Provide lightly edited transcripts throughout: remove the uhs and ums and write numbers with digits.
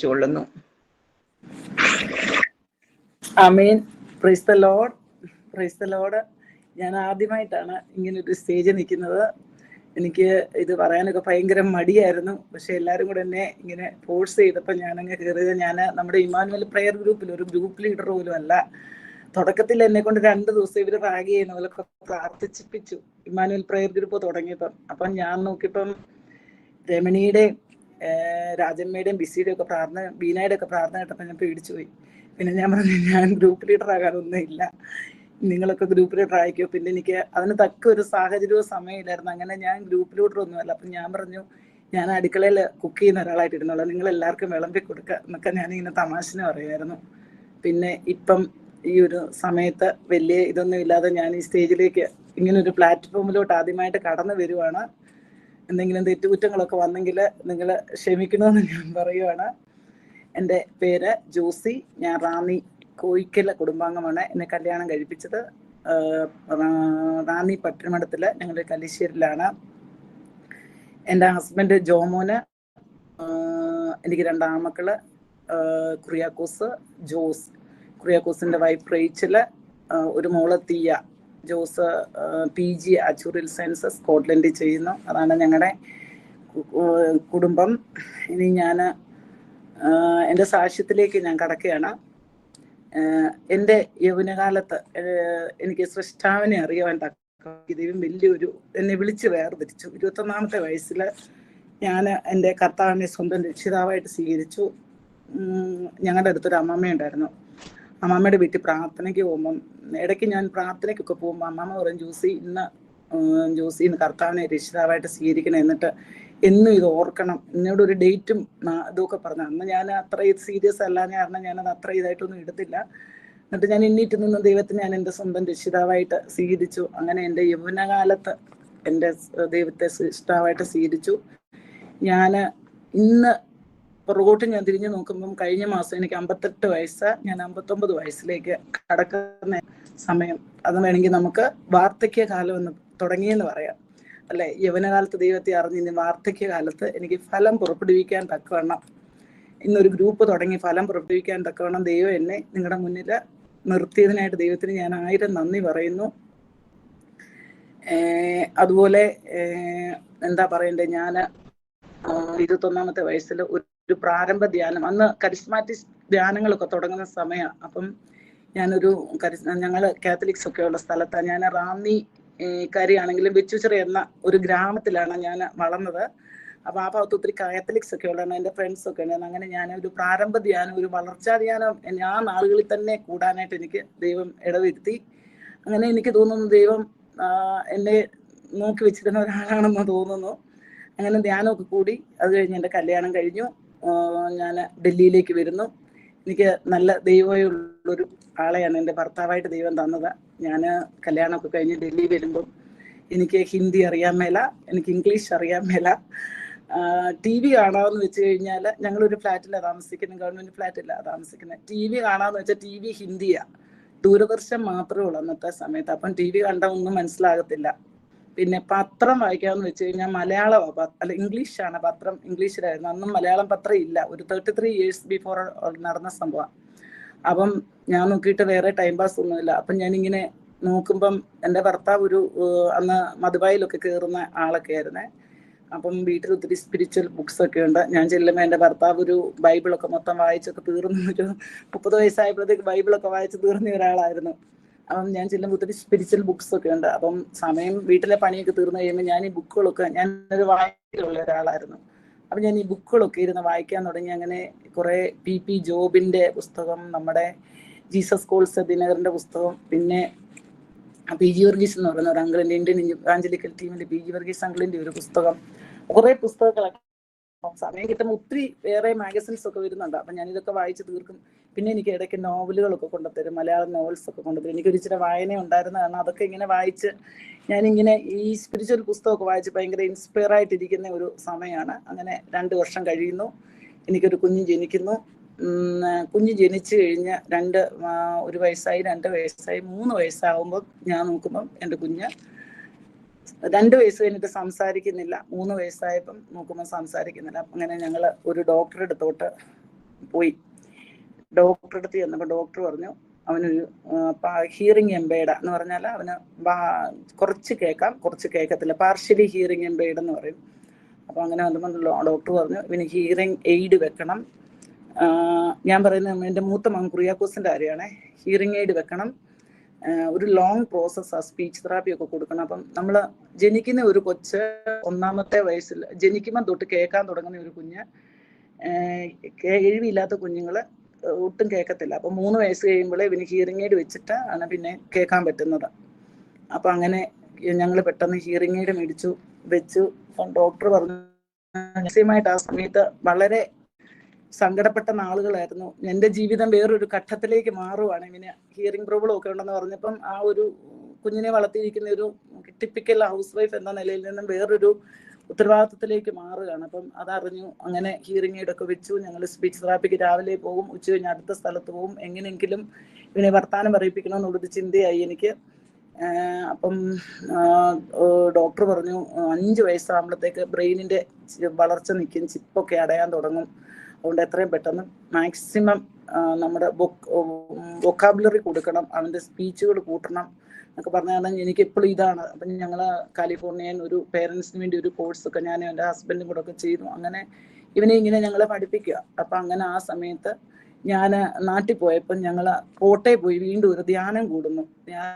കൊള്ളുന്നു. Amen. Praise the Lord. Praise the Lord. ഞാൻ ആദ്യമായിട്ടാണ് ഇങ്ങനെ ഒരു സ്റ്റേജിൽ നിൽക്കുന്നത്. എനിക്ക് ഇത് പറയാനൊക്കെ ഭയങ്കര മടിയായിരുന്നു. പക്ഷെ എല്ലാവരും കൂടെ എന്നെ ഇങ്ങനെ ഫോഴ്സ് ചെയ്തപ്പോൾ ഞാനങ്ങ് കയറിയത്. ഞാൻ നമ്മുടെ ഇമ്മാനുവൽ പ്രെയർ ഗ്രൂപ്പിൽ ഒരു ഗ്രൂപ്പ് ലീഡർ പോലും അല്ല. തുടക്കത്തിൽ എന്നെ കൊണ്ട് 2 ദിവസം ഇവർ റാഗ് ചെയ്യുന്ന പോലൊക്കെ പ്രാർത്ഥിപ്പിച്ചു ഇമ്മാനുവൽ പ്രെയർ ഗ്രൂപ്പ് തുടങ്ങിയപ്പം. അപ്പം ഞാൻ നോക്കിയപ്പം രമണിയുടെയും രാജമ്മയുടെയും ബിസിയുടെയും ഒക്കെ പ്രാർത്ഥന, ബീനയുടെ ഒക്കെ പ്രാർത്ഥന കേട്ടപ്പോൾ ഞാൻ പേടിച്ചു പോയി. പിന്നെ ഞാൻ പറഞ്ഞു, ഞാൻ ഗ്രൂപ്പ് ലീഡർ ആകാനൊന്നും ഇല്ല, നിങ്ങളൊക്കെ ഗ്രൂപ്പ് ലീഡർ ആയിക്കോ. പിന്നെ എനിക്ക് അതിന് തക്ക ഒരു സാഹചര്യവും സമയമില്ലായിരുന്നു. അങ്ങനെ ഞാൻ ഗ്രൂപ്പ് ലീഡർ ഒന്നുമല്ല. അപ്പം ഞാൻ പറഞ്ഞു, ഞാൻ അടുക്കളയിൽ കുക്ക് ചെയ്യുന്ന ഒരാളായിട്ട് ഇരുന്നുള്ളൂ, നിങ്ങൾ എല്ലാവർക്കും വിളമ്പി കൊടുക്കുക എന്നൊക്കെ ഞാനിങ്ങനെ തമാശന് പറയുമായിരുന്നു. പിന്നെ ഇപ്പം ഈ ഒരു സമയത്ത് വലിയ ഇതൊന്നും ഇല്ലാതെ ഞാൻ ഈ സ്റ്റേജിലേക്ക് ഇങ്ങനെ ഒരു പ്ലാറ്റ്ഫോമിലോട്ട് ആദ്യമായിട്ട് കടന്നു വരുവാണ്. എന്തെങ്കിലും തെറ്റുകുറ്റങ്ങളൊക്കെ വന്നെങ്കിൽ നിങ്ങൾ ക്ഷമിക്കണമെന്ന് ഞാൻ പറയുവാണ്. എൻ്റെ പേര് ജോസി. ഞാൻ റാന്നി കോയിക്കൽ കുടുംബാംഗമാണ്. എന്നെ കല്യാണം കഴിപ്പിച്ചത് റാന്നി പട്ടണമഠത്തിൽ, ഞങ്ങളുടെ കല്ലിശ്ശേരിയിലാണ്. എൻ്റെ ഹസ്ബൻഡ് ജോമോന്, എനിക്ക് 2 ആൺമക്കള്, കുറിയാക്കോസ്, ജോസ്. കുറിയാക്കോസിൻ്റെ വൈഫ് റേച്ചല്, ഒരു മോള് തീയ. ജോസ് PG അച്ചൂറിൽ സയൻസ് സ്കോട്ട്ലൻഡിൽ ചെയ്യുന്നു. അതാണ് ഞങ്ങളുടെ കുടുംബം. ഇനി ഞാൻ എൻ്റെ സാക്ഷ്യത്തിലേക്ക് ഞാൻ കടക്കുകയാണ്. എൻ്റെ യൗവനകാലത്ത് എനിക്ക് സൃഷ്ടാവിനെ അറിയാൻ ദൈവം വലിയൊരു എന്നെ വിളിച്ച് വേർതിരിച്ചു. 21ാമത്തെ വയസ്സിൽ ഞാൻ എൻ്റെ കർത്താവിനെ സ്വന്തം രക്ഷിതാവായിട്ട് സ്വീകരിച്ചു. ഞങ്ങളുടെ അടുത്തൊരു അമ്മമ്മയുണ്ടായിരുന്നു. അമ്മാമ്മയുടെ വീട്ടിൽ പ്രാർത്ഥനയ്ക്ക് പോകുമ്പം ഇടയ്ക്ക് ഞാൻ പ്രാർത്ഥനയ്ക്കൊക്കെ പോകുമ്പോൾ അമ്മാമ്മ പറയും, ജോസി ഇന്ന് കർത്താവിനെ രക്ഷിതാവായിട്ട് സ്വീകരിക്കണം, എന്നിട്ട് എന്നും ഇത് ഓർക്കണം, എന്നോടൊരു ഡേറ്റും ഇതൊക്കെ പറഞ്ഞു. അന്ന് ഞാൻ അത്ര സീരിയസ് അല്ലാതെ കാരണം ഞാനത് അത്ര ഇതായിട്ടൊന്നും എടുത്തില്ല. എന്നിട്ട് ഞാൻ എണ്ണീറ്റ് നിന്ന് ദൈവത്തിന് ഞാൻ എൻ്റെ സ്വന്തം രക്ഷിതാവായിട്ട് സ്വീകരിച്ചു. അങ്ങനെ എൻ്റെ യൗവനകാലത്ത് എൻ്റെ ദൈവത്തെ രക്ഷിതാവായിട്ട് സ്വീകരിച്ചു. ഞാൻ ഇന്ന് പുറകോട്ട് ഞാൻ തിരിഞ്ഞു നോക്കുമ്പം കഴിഞ്ഞ മാസം എനിക്ക് 58 വയസ്സ്. ഞാൻ 59 വയസ്സിലേക്ക് കടക്കുന്ന സമയം. അത് വേണമെങ്കിൽ നമുക്ക് വാർദ്ധക്യകാലം എന്ന് തുടങ്ങിയെന്ന് പറയാം, അല്ലെ? യൗവനകാലത്ത് ദൈവത്തെ അറിഞ്ഞ് വാർദ്ധക്യകാലത്ത് എനിക്ക് ഫലം പുറപ്പെടുവിക്കാൻ തക്കവണ്ണം ഇന്നൊരു ഗ്രൂപ്പ് തുടങ്ങി ഫലം പുറപ്പെടുവിക്കാൻ തക്കവണ്ണം ദൈവം എന്നെ നിങ്ങളുടെ മുന്നിൽ നിർത്തിയതിനായിട്ട് ദൈവത്തിന് ഞാൻ 1000 നന്ദി പറയുന്നു. അതുപോലെ എന്താ പറയണ്ടേ, ഞാൻ 21ാമത്തെ വയസ്സിൽ ഒരു പ്രാരംഭ ധ്യാനം, അന്ന് കരിസ്മാറ്റിക് ധ്യാനങ്ങളൊക്കെ തുടങ്ങുന്ന സമയമാണ്. അപ്പം ഞാനൊരു ഞങ്ങൾ കാത്തലിക്സ് ഒക്കെ ഉള്ള സ്ഥലത്താണ്. ഞാൻ റാന്നി കാര്യമാണെങ്കിലും വെച്ചുചിറ എന്ന ഒരു ഗ്രാമത്തിലാണ് ഞാൻ വളർന്നത്. അപ്പോൾ ആ ഭാഗത്ത് ഒത്തിരി കാത്തലിക്സ് ഒക്കെ ഉള്ളതാണ്, എൻ്റെ ഫ്രണ്ട്സ് ഒക്കെ ഉണ്ടായിരുന്നു. അങ്ങനെ ഞാൻ ഒരു പ്രാരംഭ ധ്യാനം, ഒരു വളർച്ചാ ധ്യാനം ആ നാളുകളിൽ തന്നെ കൂടാനായിട്ട് എനിക്ക് ദൈവം ഇടവരുത്തി. അങ്ങനെ എനിക്ക് തോന്നുന്നു ദൈവം എന്നെ നോക്കി വെച്ചിരുന്ന ഒരാളാണെന്ന് തോന്നുന്നു. അങ്ങനെ ധ്യാനമൊക്കെ കൂടി. അത് കഴിഞ്ഞ് എൻ്റെ കല്യാണം കഴിഞ്ഞു. ഞാൻ ഡൽഹിയിലേക്ക് വരുന്നു. എനിക്ക് നല്ല ദൈവമുള്ളൊരു ആളെയാണ് എൻ്റെ ഭർത്താവായിട്ട് ദൈവം തന്നത്. ഞാൻ കല്യാണമൊക്കെ കഴിഞ്ഞ് ഡൽഹി വരുമ്പം എനിക്ക് ഹിന്ദി അറിയാൻ മേല, എനിക്ക് ഇംഗ്ലീഷ് അറിയാൻ മേല. TV കാണാമെന്ന് വെച്ച് കഴിഞ്ഞാൽ ഞങ്ങളൊരു ഫ്ലാറ്റിലാണ് താമസിക്കുന്നത്, ഗവൺമെൻറ് ഫ്ലാറ്റിലാണ് താമസിക്കുന്നത്. TV കാണാമെന്ന് വെച്ചാൽ TV ഹിന്ദിയാണ്, ദൂരദർശൻ മാത്രമേ ഉള്ളൂ അന്നത്തെ സമയത്ത്. അപ്പം TV കണ്ടാൽ ഒന്നും മനസ്സിലാകത്തില്ല. പിന്നെ പത്രം വായിക്കാമെന്ന് വെച്ച് കഴിഞ്ഞാൽ മലയാളമാണ്, അല്ല ഇംഗ്ലീഷാണ് പത്രം, ഇംഗ്ലീഷിലായിരുന്നു. അന്നും മലയാളം പത്രം ഇല്ല, ഒരു 33 years ബിഫോർ നടന്ന സംഭവം. അപ്പം ഞാൻ നോക്കിയിട്ട് വേറെ ടൈം പാസ് ഒന്നുമില്ല. അപ്പം ഞാനിങ്ങനെ നോക്കുമ്പം എൻ്റെ ഭർത്താവ് ഒരു അന്ന് മധുബായിലൊക്കെ കയറുന്ന ആളൊക്കെ ആയിരുന്നേ. അപ്പം വീട്ടിൽ ഒത്തിരി സ്പിരിച്വൽ ബുക്സ് ഒക്കെ ഉണ്ട്. ഞാൻ ചെല്ലുമ്പോൾ എൻ്റെ ഭർത്താവ് ഒരു ബൈബിളൊക്കെ മൊത്തം വായിച്ചൊക്കെ തീർന്നു, ഒരു 30 വയസ്സായപ്പോഴത്തേക്ക് ബൈബിളൊക്കെ വായിച്ച് തീർന്ന ഒരാളായിരുന്നു. അപ്പം ഞാൻ ചെല്ലുമ്പോൾ ഒത്തിരി സ്പിരിച്വൽ ബുക്സ് ഒക്കെ ഉണ്ട്. അപ്പം സമയം വീട്ടിലെ പണിയൊക്കെ തീർന്നു കഴിയുമ്പോൾ ഞാൻ ഈ ബുക്കുകളൊക്കെ, ഞാനൊരു വായനയുള്ള ഒരാളായിരുന്നു. അപ്പം ഞാൻ ഈ ബുക്കുകളൊക്കെ ഇരുന്ന് വായിക്കാൻ തുടങ്ങി. അങ്ങനെ കുറേ PP ജോബിൻ്റെ പുസ്തകം, നമ്മുടെ ജീസസ് കോൾസ് ദിനകരൻ്റെ പുസ്തകം, പിന്നെ PG വർഗീസ് എന്ന് പറയുന്ന ഒരു അങ്കിളിൻ്റെ, ഇന്ത്യൻ ഇവാഞ്ചലിക്കൽ ടീമിൻ്റെ PG വർഗീസ് അങ്കിളിൻ്റെ ഒരു പുസ്തകം, കുറേ പുസ്തകങ്ങളൊക്കെ. സമയം കിട്ടുമ്പോൾ ഒത്തിരി വേറെ മാഗസിൻസ് ഒക്കെ വരുന്നുണ്ട്. അപ്പം ഞാനിതൊക്കെ വായിച്ച് തീർക്കും. പിന്നെ എനിക്ക് ഇടയ്ക്ക് നോവലുകളൊക്കെ കൊണ്ടുത്തരും, മലയാളം നോവൽസ് ഒക്കെ കൊണ്ടുത്തരും. എനിക്കൊരു ഇച്ചിരി വായന ഉണ്ടായിരുന്ന കാരണം അതൊക്കെ ഇങ്ങനെ വായിച്ച് ഞാനിങ്ങനെ ഈ സ്പിരിച്വൽ പുസ്തകമൊക്കെ വായിച്ച് ഭയങ്കര ഇൻസ്പയർ ആയിട്ടിരിക്കുന്ന ഒരു സമയമാണ്. അങ്ങനെ 2 വർഷം കഴിയുന്നു, എനിക്കൊരു കുഞ്ഞ് ജനിക്കുന്നു. കുഞ്ഞ് ജനിച്ചു കഴിഞ്ഞ് 1 വയസ്സായി, 2 വയസ്സായി, 3 വയസ്സാകുമ്പോൾ ഞാൻ നോക്കുമ്പം എൻ്റെ കുഞ്ഞ് 2 വയസ്സ് കഴിഞ്ഞിട്ട് സംസാരിക്കുന്നില്ല, 3 വയസ്സായപ്പം നോക്കുമ്പോൾ സംസാരിക്കുന്നില്ല. അങ്ങനെ ഞങ്ങൾ ഒരു ഡോക്ടറെ അടുത്തോട്ട് പോയി ഡോക്ടറെ അടുത്ത് ചെന്നപ്പോൾ ഡോക്ടർ പറഞ്ഞു അവനൊരു ഹിയറിംഗ് എംബേഡ് എന്ന് പറഞ്ഞാൽ അവന് കുറച്ച് കേൾക്കാം കുറച്ച് കേൾക്കത്തില്ല, പാർഷ്യലി ഹിയറിംഗ് എംബേഡ് എന്ന് പറയും. അപ്പോൾ അങ്ങനെ വന്നപ്പോൾ ഡോക്ടർ പറഞ്ഞു ഇവന് ഹിയറിംഗ് എയ്ഡ് വെക്കണം. ഞാൻ പറയുന്നത് എൻ്റെ മൂത്ത മകൻ കുറിയാക്കോസിൻ്റെ കാര്യമാണേ. ഹിയറിംഗ് എയ്ഡ് വെക്കണം, ഒരു ലോങ് പ്രോസസ്സാണ്, സ്പീച്ച് തെറാപ്പി ഒക്കെ കൊടുക്കണം. അപ്പം നമ്മൾ ജനിക്കുന്ന ഒരു കൊച്ച് 1-ാമത്തെ വയസ്സിൽ ജനിക്കുമ്പോൾ തൊട്ട് കേൾക്കാൻ തുടങ്ങുന്ന ഒരു കുഞ്ഞ്, കേൾവിയില്ലാത്ത കുഞ്ഞുങ്ങൾ ഒട്ടും കേൾക്കത്തില്ല. അപ്പം 3 വയസ്സ് കഴിയുമ്പോഴേ ഇവന് ഹിയറിംഗ് എയ്ഡ് വെച്ചിട്ട് ആണ് പിന്നെ കേൾക്കാൻ പറ്റുന്നത്. അപ്പം അങ്ങനെ ഞങ്ങൾ പെട്ടെന്ന് ഹിയറിംഗ് എയ്ഡ് മേടിച്ചു വെച്ചു. ഡോക്ടർ പറഞ്ഞു മാനസികമായിട്ട് ആ സമയത്ത് വളരെ സങ്കടപ്പെട്ട നാളുകളായിരുന്നു. എൻ്റെ ജീവിതം വേറൊരു ഘട്ടത്തിലേക്ക് മാറുവാണ്. ഇങ്ങനെ ഹിയറിംഗ് പ്രോബ്ലം ഒക്കെ ഉണ്ടെന്ന് പറഞ്ഞപ്പം ആ ഒരു കുഞ്ഞിനെ വളർത്തിയിരിക്കുന്ന ഒരു ടിപ്പിക്കൽ ഹൗസ് വൈഫ് എന്ന നിലയിൽ നിന്നും വേറൊരു ഉത്തരവാദിത്തത്തിലേക്ക് മാറുകയാണ്. അപ്പം അതറിഞ്ഞു. അങ്ങനെ ഹിയറിംഗ് എയ്ഡ് ഒക്കെ വെച്ചു. ഞങ്ങൾ സ്പീച്ച് തെറാപ്പിക്ക് രാവിലെ പോകും, ഉച്ച കഴിഞ്ഞ് അടുത്ത സ്ഥലത്ത് പോകും. എങ്ങനെയെങ്കിലും ഇവനെ വർത്താനം പറയിപ്പിക്കണമെന്നുള്ളൊരു ചിന്തയായി എനിക്ക്. അപ്പം ഡോക്ടർ പറഞ്ഞു 5 വയസ്സാകുമ്പോഴത്തേക്ക് ബ്രെയിനിൻ്റെ വളർച്ച നിൽക്കും, ചിപ്പൊക്കെ അടയാൻ തുടങ്ങും. അതുകൊണ്ട് എത്രയും പെട്ടെന്ന് മാക്സിമം നമ്മുടെ വൊക്കാബുലറി കൊടുക്കണം, അവൻ്റെ സ്പീച്ചുകൾ കൂട്ടണം എന്നൊക്കെ പറഞ്ഞാൽ എനിക്ക് എപ്പോഴും ഇതാണ്. അപ്പം ഞങ്ങൾ കാലിഫോർണിയൻ ഒരു പേരൻസിന് വേണ്ടി ഒരു കോഴ്സൊക്കെ ഞാൻ എൻ്റെ ഹസ്ബൻഡും കൂടെ ഒക്കെ ചെയ്തു. അങ്ങനെ ഇവനെ ഇങ്ങനെ ഞങ്ങളെ പഠിപ്പിക്കുക. അപ്പം അങ്ങനെ ആ സമയത്ത് ഞാൻ നാട്ടിൽ പോയപ്പോൾ ഞങ്ങൾ കോട്ടയിൽ പോയി വീണ്ടും ഒരു ധ്യാനം കൂടുന്നു. ഞാൻ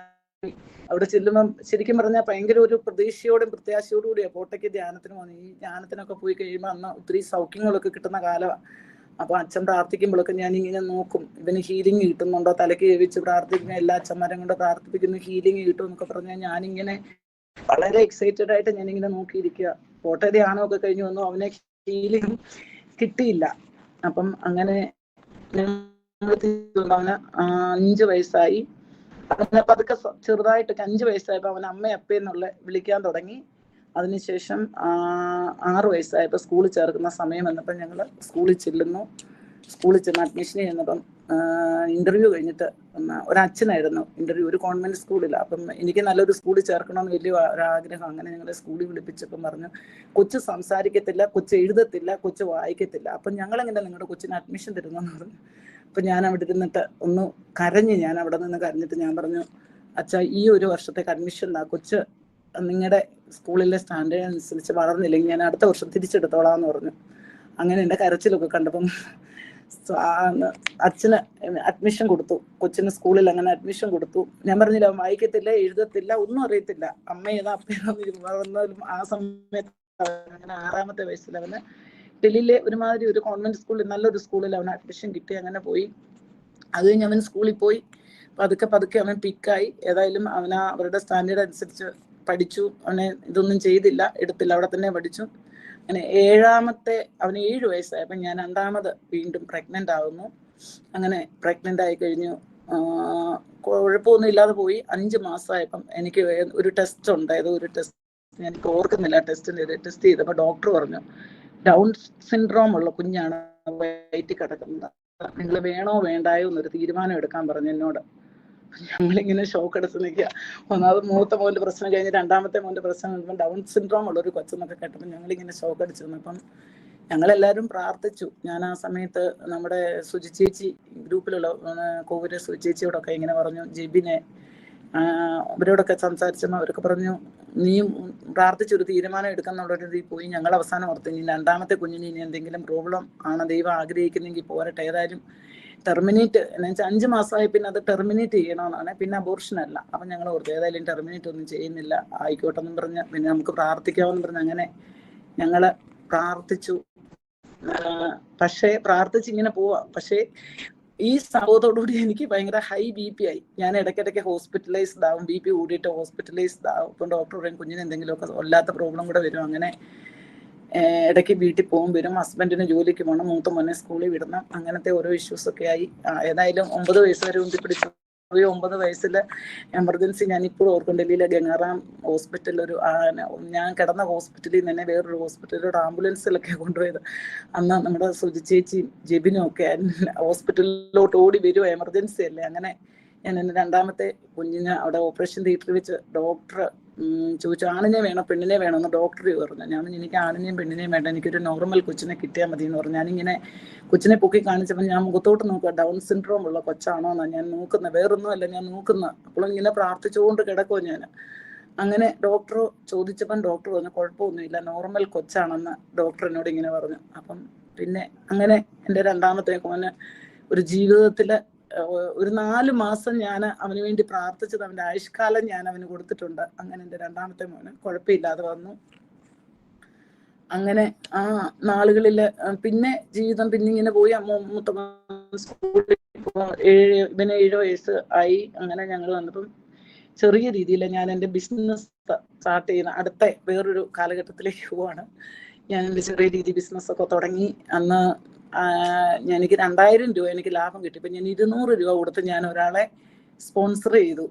അവിടെ ചെല്ലുമ്പം ശരിക്കും പറഞ്ഞാൽ ഭയങ്കര ഒരു പ്രതീക്ഷയോടും പ്രത്യാശയോടും കൂടിയാണ് കോട്ടയ്ക്ക് ധ്യാനത്തിന് പോകുന്നത്. ഈ ധ്യാനത്തിനൊക്കെ പോയി കഴിയുമ്പോൾ അന്ന് ഒത്തിരി സൗഖ്യങ്ങളൊക്കെ കിട്ടുന്ന കാലമാണ്. അപ്പോൾ അച്ഛൻ പ്രാർത്ഥിക്കുമ്പോഴൊക്കെ ഞാൻ ഇങ്ങനെ നോക്കും, ഇവന് ഹീലിംഗ് കിട്ടുന്നുണ്ടോ, തലയ്ക്ക് വെച്ച് പ്രാർത്ഥിക്കുന്ന എല്ലാ അച്ഛന്മാരും കൊണ്ട് പ്രാർത്ഥിപ്പിക്കുന്ന ഹീലിംഗ് കിട്ടും എന്നൊക്കെ പറഞ്ഞാൽ ഞാനിങ്ങനെ വളരെ എക്സൈറ്റഡ് ആയിട്ട് ഞാനിങ്ങനെ നോക്കിയിരിക്കുക. കോട്ടയ ധ്യാനമൊക്കെ കഴിഞ്ഞ് വന്നു, അവനെ ഹീലിംഗ് കിട്ടിയില്ല. അപ്പം അങ്ങനെ അവന് 5 വയസ്സായി. അങ്ങനെ പതുക്കെ ചെറുതായിട്ടൊക്കെ 5 വയസ്സായപ്പോൾ അവൻ അമ്മ അപ്പയെന്നുള്ള വിളിക്കാൻ തുടങ്ങി. അതിനുശേഷം 6 വയസ്സായപ്പോൾ സ്കൂളിൽ ചേർക്കുന്ന സമയം വന്നപ്പോൾ ഞങ്ങൾ സ്കൂളിൽ ചെല്ലുന്നു. സ്കൂളിൽ ചെന്ന് അഡ്മിഷൻ ചെയ്യുന്നപ്പം ഇൻ്റർവ്യൂ കഴിഞ്ഞിട്ട് ഒരച്ഛനായിരുന്നു ഇൻ്റർവ്യൂ, ഒരു കോൺവെൻറ്റ് സ്കൂളിലാണ്. അപ്പം എനിക്ക് നല്ലൊരു സ്കൂളിൽ ചേർക്കണമെന്ന് വലിയ ഒരാഗ്രഹം. അങ്ങനെ ഞങ്ങളെ സ്കൂളിൽ വിളിപ്പിച്ചപ്പം പറഞ്ഞു കൊച്ച് സംസാരിക്കത്തില്ല, കൊച്ച് എഴുതത്തില്ല, കൊച്ച് വായിക്കത്തില്ല. അപ്പം ഞങ്ങളെങ്ങനെ നിങ്ങളുടെ കൊച്ചിന് അഡ്മിഷൻ തരുന്നെന്ന് പറഞ്ഞു. അപ്പം ഞാൻ അവിടെ ഇരുന്നിട്ട് ഒന്ന് കരഞ്ഞ്, ഞാൻ അവിടെ നിന്ന് കരഞ്ഞിട്ട് ഞാൻ പറഞ്ഞു അച്ഛാ ഈ ഒരു വർഷത്തേക്ക് അഡ്മിഷൻ കൊച്ച് നിങ്ങളുടെ സ്കൂളിലെ സ്റ്റാൻഡേർഡ് അനുസരിച്ച് വളർന്നില്ലെങ്കിൽ ഞാൻ അടുത്ത വർഷം തിരിച്ചെടുത്തോളാം എന്ന് പറഞ്ഞു. അങ്ങനെ എൻ്റെ കരച്ചിലൊക്കെ കണ്ടപ്പം അച്ഛന് അഡ്മിഷൻ കൊടുത്തു. കൊച്ചിന് സ്കൂളിൽ അങ്ങനെ അഡ്മിഷൻ കൊടുത്തു. ഞാൻ പറഞ്ഞില്ല അവൻ വായിക്കത്തില്ല, എഴുതത്തില്ല, ഒന്നും അറിയത്തില്ല, അമ്മ ഏതാ അപ്പേതാന്ന് ആ സമയത്ത്. അങ്ങനെ 6-ാമത്തെ വയസ്സിൽ അവന് ഡൽഹിയിലെ ഒരുമാതിരി ഒരു കോൺവെന്റ് സ്കൂളിൽ, നല്ലൊരു സ്കൂളിൽ അവന് അഡ്മിഷൻ കിട്ടി. അങ്ങനെ പോയി. അത് കഴിഞ്ഞ് അവൻ സ്കൂളിൽ പോയി. പതുക്കെ പതുക്കെ അവൻ പിക്കായി. ഏതായാലും അവന് അവരുടെ സ്റ്റാൻഡേർഡ് അനുസരിച്ച് പഠിച്ചു. അവനെ ഇതൊന്നും ചെയ്തില്ല, എടുത്തില്ല, അവിടെ തന്നെ പഠിച്ചു. അങ്ങനെ അവന് 7 വയസ്സായപ്പോൾ ഞാൻ 2ാമത് വീണ്ടും പ്രഗ്നൻ്റ് ആകുന്നു. അങ്ങനെ പ്രഗ്നൻ്റ് ആയി കഴിഞ്ഞു. കുഴപ്പമൊന്നും ഇല്ലാതെ പോയി. 5 മാസമായപ്പം എനിക്ക് ഒരു ടെസ്റ്റ് ഉണ്ട്, ഏതോ ഒരു ടെസ്റ്റ് എനിക്ക് ഓർക്കുന്നില്ല. ടെസ്റ്റ് ചെയ്തപ്പോൾ ഡോക്ടർ പറഞ്ഞു ഡൗൺ സിൻഡ്രോം ഉള്ള കുഞ്ഞാണ് വയറ്റിൽ കിടക്കുന്നത്, നിങ്ങൾ വേണോ വേണ്ടായോ എന്നൊരു തീരുമാനം എടുക്കാൻ പറഞ്ഞു എന്നോട്. ഞങ്ങളിങ്ങനെ ഷോക്ക് എടുത്ത് നിൽക്കുക. ഒന്നാമത് മൂത്ത മോൻ്റെ പ്രശ്നം കഴിഞ്ഞ് 2ാമത്തെ മോൻ്റെ പ്രശ്നം കഴിഞ്ഞപ്പോൾ ഡൗൺ സിൻഡ്രോം ഉള്ളൊരു കൊച്ചെന്നൊക്കെ കേട്ടപ്പോൾ ഞങ്ങളിങ്ങനെ ഷോക്ക് അടിച്ചിരുന്നു. അപ്പം ഞങ്ങളെല്ലാവരും പ്രാർത്ഥിച്ചു. ഞാൻ ആ സമയത്ത് നമ്മുടെ സുജി ചേച്ചി ഗ്രൂപ്പിലുള്ള കോവൂര് സുജി ചേച്ചിയോടൊക്കെ ഇങ്ങനെ പറഞ്ഞു, ജെബിനെ അവരോടൊക്കെ സംസാരിച്ചപ്പോൾ അവരൊക്കെ പറഞ്ഞു നീ പ്രാർത്ഥിച്ചൊരു തീരുമാനം എടുക്കാന്നുള്ളൊരു ഇതിൽ പോയി. ഞങ്ങൾ അവസാനം ഓർത്ത് ഇനി 2ാമത്തെ കുഞ്ഞിന് ഇനി എന്തെങ്കിലും പ്രോബ്ലം ആണ് ദൈവം ആഗ്രഹിക്കുന്നെങ്കിൽ പോരട്ടെ, ഏതായാലും ടെർമിനേറ്റ് എന്ന് വെച്ചാൽ 5 മാസമായി പിന്നെ അത് ടെർമിനേറ്റ് ചെയ്യണമെന്നാണ്, പിന്നെ അബോർഷനല്ല. അപ്പം ഞങ്ങൾ ഓർത്ത് ഏതായാലും ടെർമിനേറ്റ് ഒന്നും ചെയ്യുന്നില്ല, ആയിക്കോട്ടെ എന്നും പറഞ്ഞ് പിന്നെ നമുക്ക് പ്രാർത്ഥിക്കാമെന്ന് പറഞ്ഞ് അങ്ങനെ ഞങ്ങൾ പ്രാർത്ഥിച്ചു. പക്ഷേ പ്രാർത്ഥിച്ചിങ്ങനെ പോവാം. പക്ഷേ ഈ സംഭവത്തോടുകൂടി എനിക്ക് ഭയങ്കര ഹൈ BP ആയി. ഞാൻ ഇടയ്ക്കിടയ്ക്ക് ഹോസ്പിറ്റലൈസ്ഡ് ആവും, BP കൂടിയിട്ട് ഹോസ്പിറ്റലൈസ്ഡ് ആവും. ഇപ്പം ഡോക്ടർ പറയും കുഞ്ഞിന് എന്തെങ്കിലുമൊക്കെ വല്ലാത്ത പ്രോബ്ലം കൂടെ വരും. അങ്ങനെ ഇടയ്ക്ക് വീട്ടിൽ പോകും വരും, ഹസ്ബൻഡിന് ജോലിക്ക് പോകണം, മൂത്ത മോനെ സ്കൂളിൽ വിടണം, അങ്ങനത്തെ ഓരോ ഇഷ്യൂസൊക്കെ ആയി. ഏതായാലും 9 വയസ്സ് വരെ ഉന്തിപ്പിടിച്ചു. 9 വയസ്സിൽ എമർജൻസി ഞാനിപ്പോഴും ഓർക്കും, ഡൽഹിയിലെ ഗംഗാറാം ഹോസ്പിറ്റലിൽ ഞാൻ കിടന്ന ഹോസ്പിറ്റലിൽ തന്നെ വേറൊരു ഹോസ്പിറ്റലിലൊരു ആംബുലൻസിലൊക്കെ കൊണ്ടുപോയത്. അന്ന് നമ്മുടെ സുജി ചേച്ചിയും ജെബിനും ഒക്കെ ഹോസ്പിറ്റലിലോട്ട് ഓടി വരുമോ, എമർജൻസി അല്ലേ. അങ്ങനെ ഞാൻ എൻ്റെ 2ാമത്തെ കുഞ്ഞിന് അവിടെ ഓപ്പറേഷൻ തിയേറ്ററിൽ വെച്ച് ഡോക്ടർ ചോദിച്ചു ആണിനെ വേണോ പെണ്ണിനെ വേണോ എന്ന് ഡോക്ടർ പറഞ്ഞു. ഞാൻ എനിക്ക് ആണിനെയും പെണ്ണിനെയും വേണ്ട, എനിക്കൊരു നോർമൽ കൊച്ചിനെ കിട്ടിയാൽ മതി എന്ന് പറഞ്ഞു. ഞാനിങ്ങനെ കൊച്ചിനെ പൊക്കി കാണിച്ചപ്പോൾ ഞാൻ മുഖത്തോട്ട് നോക്കുക, ഡൗൺ സിൻഡ്രോം ഉള്ള കൊച്ചാണോ എന്നാണ് ഞാൻ നോക്കുന്നത്, വേറൊന്നും അല്ല ഞാൻ നോക്കുന്നത്. അപ്പോൾ ഇങ്ങനെ പ്രാർത്ഥിച്ചുകൊണ്ട് കിടക്കുമോ ഞാൻ. അങ്ങനെ ഡോക്ടർ ചോദിച്ചപ്പം ഡോക്ടർ പറഞ്ഞു കുഴപ്പമൊന്നുമില്ല, നോർമൽ കൊച്ചാണെന്ന് ഡോക്ടർ എന്നോട് ഇങ്ങനെ പറഞ്ഞു. അപ്പം പിന്നെ അങ്ങനെ എൻ്റെ രണ്ടാമത്തെ മോന് ഒരു ജീവിതത്തിൽ ഒരു 4 മാസം ഞാൻ അവന് വേണ്ടി പ്രാർത്ഥിച്ചത് അവൻ്റെ ആയുഷ്കാലം ഞാൻ അവന് കൊടുത്തിട്ടുണ്ട്. അങ്ങനെ എൻ്റെ രണ്ടാമത്തെ മോന് കുഴപ്പമില്ലാതെ വന്നു. അങ്ങനെ ആ നാളുകളിൽ പിന്നെ ജീവിതം പിന്നെ ഇങ്ങനെ പോയി. മൂത്ത സ്കൂളിൽ ഇവന് 7 വയസ്സ് ആയി. അങ്ങനെ ഞങ്ങൾ വന്നപ്പം ചെറിയ രീതിയിൽ ഞാൻ എൻ്റെ ബിസിനസ് സ്റ്റാർട്ട് ചെയ്യുന്ന അടുത്ത വേറൊരു കാലഘട്ടത്തിലേക്ക് പോവാണ്. ഞാൻ എൻ്റെ ചെറിയ രീതി ബിസിനസ്സൊക്കെ തുടങ്ങി. അന്ന് എനിക്ക് 2000 രൂപ എനിക്ക് ലാഭം കിട്ടി. ഇപ്പം ഞാൻ 200 രൂപ കൊടുത്ത് ഞാൻ ഒരാളെ സ്പോൺസർ ചെയ്തു.